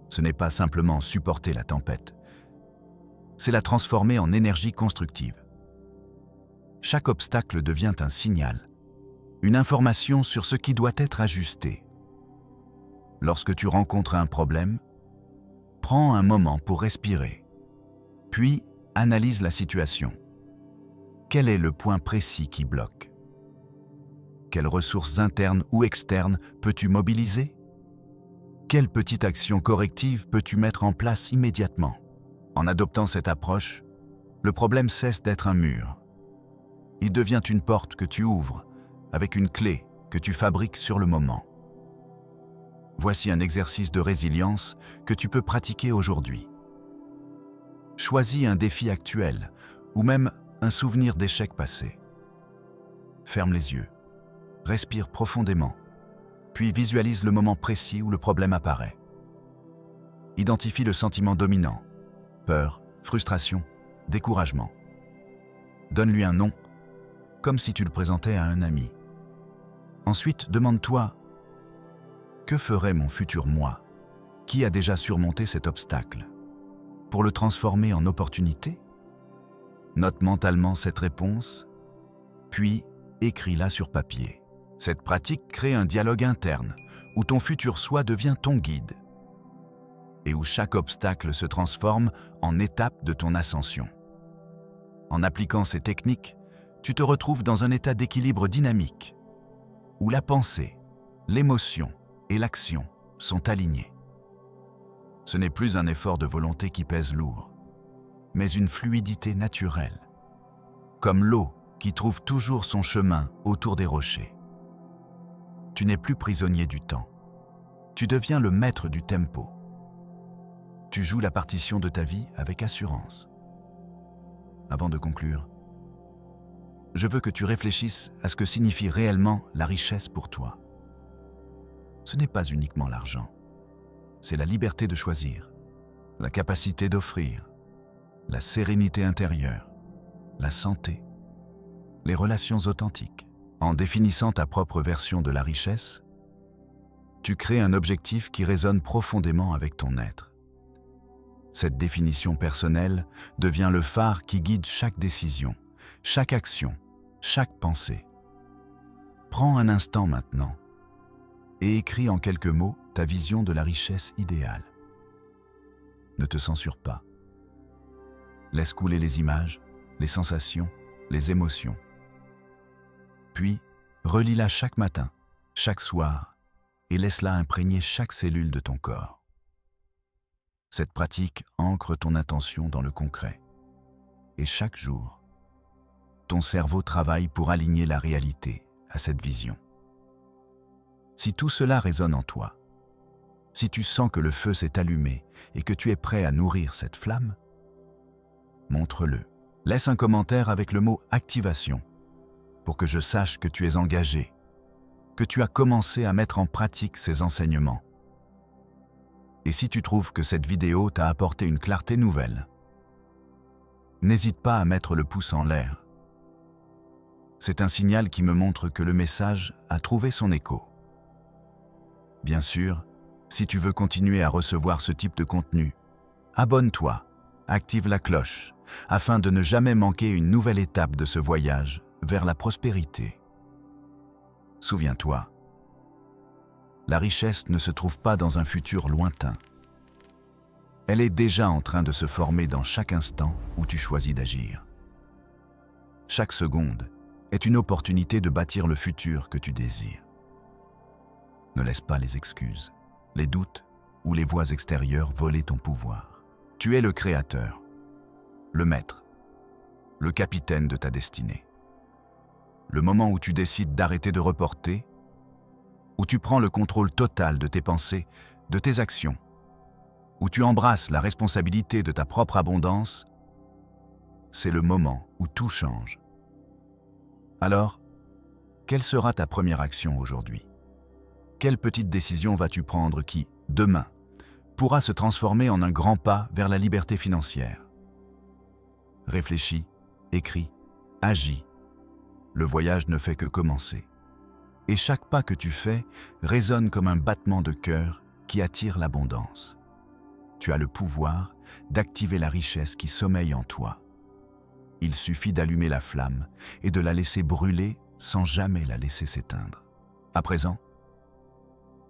Ce n'est pas simplement supporter la tempête, c'est la transformer en énergie constructive. Chaque obstacle devient un signal, une information sur ce qui doit être ajusté. Lorsque tu rencontres un problème, prends un moment pour respirer, puis analyse la situation. Quel est le point précis qui bloque? Quelles ressources internes ou externes peux-tu mobiliser? Quelle petite action corrective peux-tu mettre en place immédiatement? En adoptant cette approche, le problème cesse d'être un mur. Il devient une porte que tu ouvres avec une clé que tu fabriques sur le moment. Voici un exercice de résilience que tu peux pratiquer aujourd'hui. Choisis un défi actuel ou même un souvenir d'échec passé. Ferme les yeux, respire profondément, puis visualise le moment précis où le problème apparaît. Identifie le sentiment dominant, peur, frustration, découragement. Donne-lui un nom comme si tu le présentais à un ami. Ensuite, demande-toi, que ferait mon futur moi, qui a déjà surmonté cet obstacle, pour le transformer en opportunité? Note mentalement cette réponse, puis écris-la sur papier. Cette pratique crée un dialogue interne, où ton futur soi devient ton guide, et où chaque obstacle se transforme en étape de ton ascension. En appliquant ces techniques, tu te retrouves dans un état d'équilibre dynamique, où la pensée, l'émotion et l'action sont alignées. Ce n'est plus un effort de volonté qui pèse lourd, mais une fluidité naturelle, comme l'eau qui trouve toujours son chemin autour des rochers. Tu n'es plus prisonnier du temps, tu deviens le maître du tempo. Tu joues la partition de ta vie avec assurance. Avant de conclure, je veux que tu réfléchisses à ce que signifie réellement la richesse pour toi. Ce n'est pas uniquement l'argent, c'est la liberté de choisir, la capacité d'offrir, la sérénité intérieure, la santé, les relations authentiques. En définissant ta propre version de la richesse, tu crées un objectif qui résonne profondément avec ton être. Cette définition personnelle devient le phare qui guide chaque décision, chaque action, chaque pensée. Prends un instant maintenant et écris en quelques mots ta vision de la richesse idéale. Ne te censure pas. Laisse couler les images, les sensations, les émotions. Puis, relis-la chaque matin, chaque soir, et laisse-la imprégner chaque cellule de ton corps. Cette pratique ancre ton intention dans le concret. Et chaque jour, ton cerveau travaille pour aligner la réalité à cette vision. Si tout cela résonne en toi, si tu sens que le feu s'est allumé et que tu es prêt à nourrir cette flamme, montre-le. Laisse un commentaire avec le mot « activation » pour que je sache que tu es engagé, que tu as commencé à mettre en pratique ces enseignements. Et si tu trouves que cette vidéo t'a apporté une clarté nouvelle, n'hésite pas à mettre le pouce en l'air. C'est un signal qui me montre que le message a trouvé son écho. Bien sûr, si tu veux continuer à recevoir ce type de contenu, abonne-toi, active la cloche, afin de ne jamais manquer une nouvelle étape de ce voyage vers la prospérité. Souviens-toi, la richesse ne se trouve pas dans un futur lointain. Elle est déjà en train de se former dans chaque instant où tu choisis d'agir. Chaque seconde est une opportunité de bâtir le futur que tu désires. Ne laisse pas les excuses, les doutes ou les voix extérieures voler ton pouvoir. Tu es le créateur, le maître, le capitaine de ta destinée. Le moment où tu décides d'arrêter de reporter, où tu prends le contrôle total de tes pensées, de tes actions, où tu embrasses la responsabilité de ta propre abondance, c'est le moment où tout change. Alors, quelle sera ta première action aujourd'hui? Quelle petite décision vas-tu prendre qui, demain, pourra se transformer en un grand pas vers la liberté financière? Réfléchis, écris, agis. Le voyage ne fait que commencer. Et chaque pas que tu fais résonne comme un battement de cœur qui attire l'abondance. Tu as le pouvoir d'activer la richesse qui sommeille en toi. Il suffit d'allumer la flamme et de la laisser brûler sans jamais la laisser s'éteindre. À présent,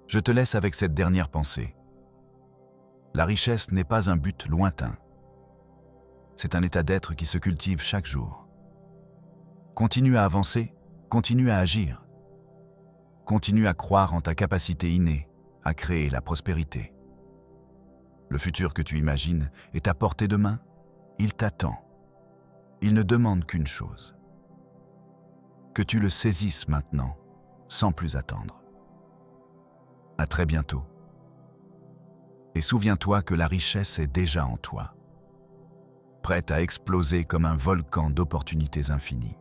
je te laisse avec cette dernière pensée. La richesse n'est pas un but lointain. C'est un état d'être qui se cultive chaque jour. Continue à avancer, continue à agir. Continue à croire en ta capacité innée à créer la prospérité. Le futur que tu imagines est à portée de main, il t'attend. Il ne demande qu'une chose. Que tu le saisisses maintenant, sans plus attendre. À très bientôt. Et souviens-toi que la richesse est déjà en toi, prête à exploser comme un volcan d'opportunités infinies.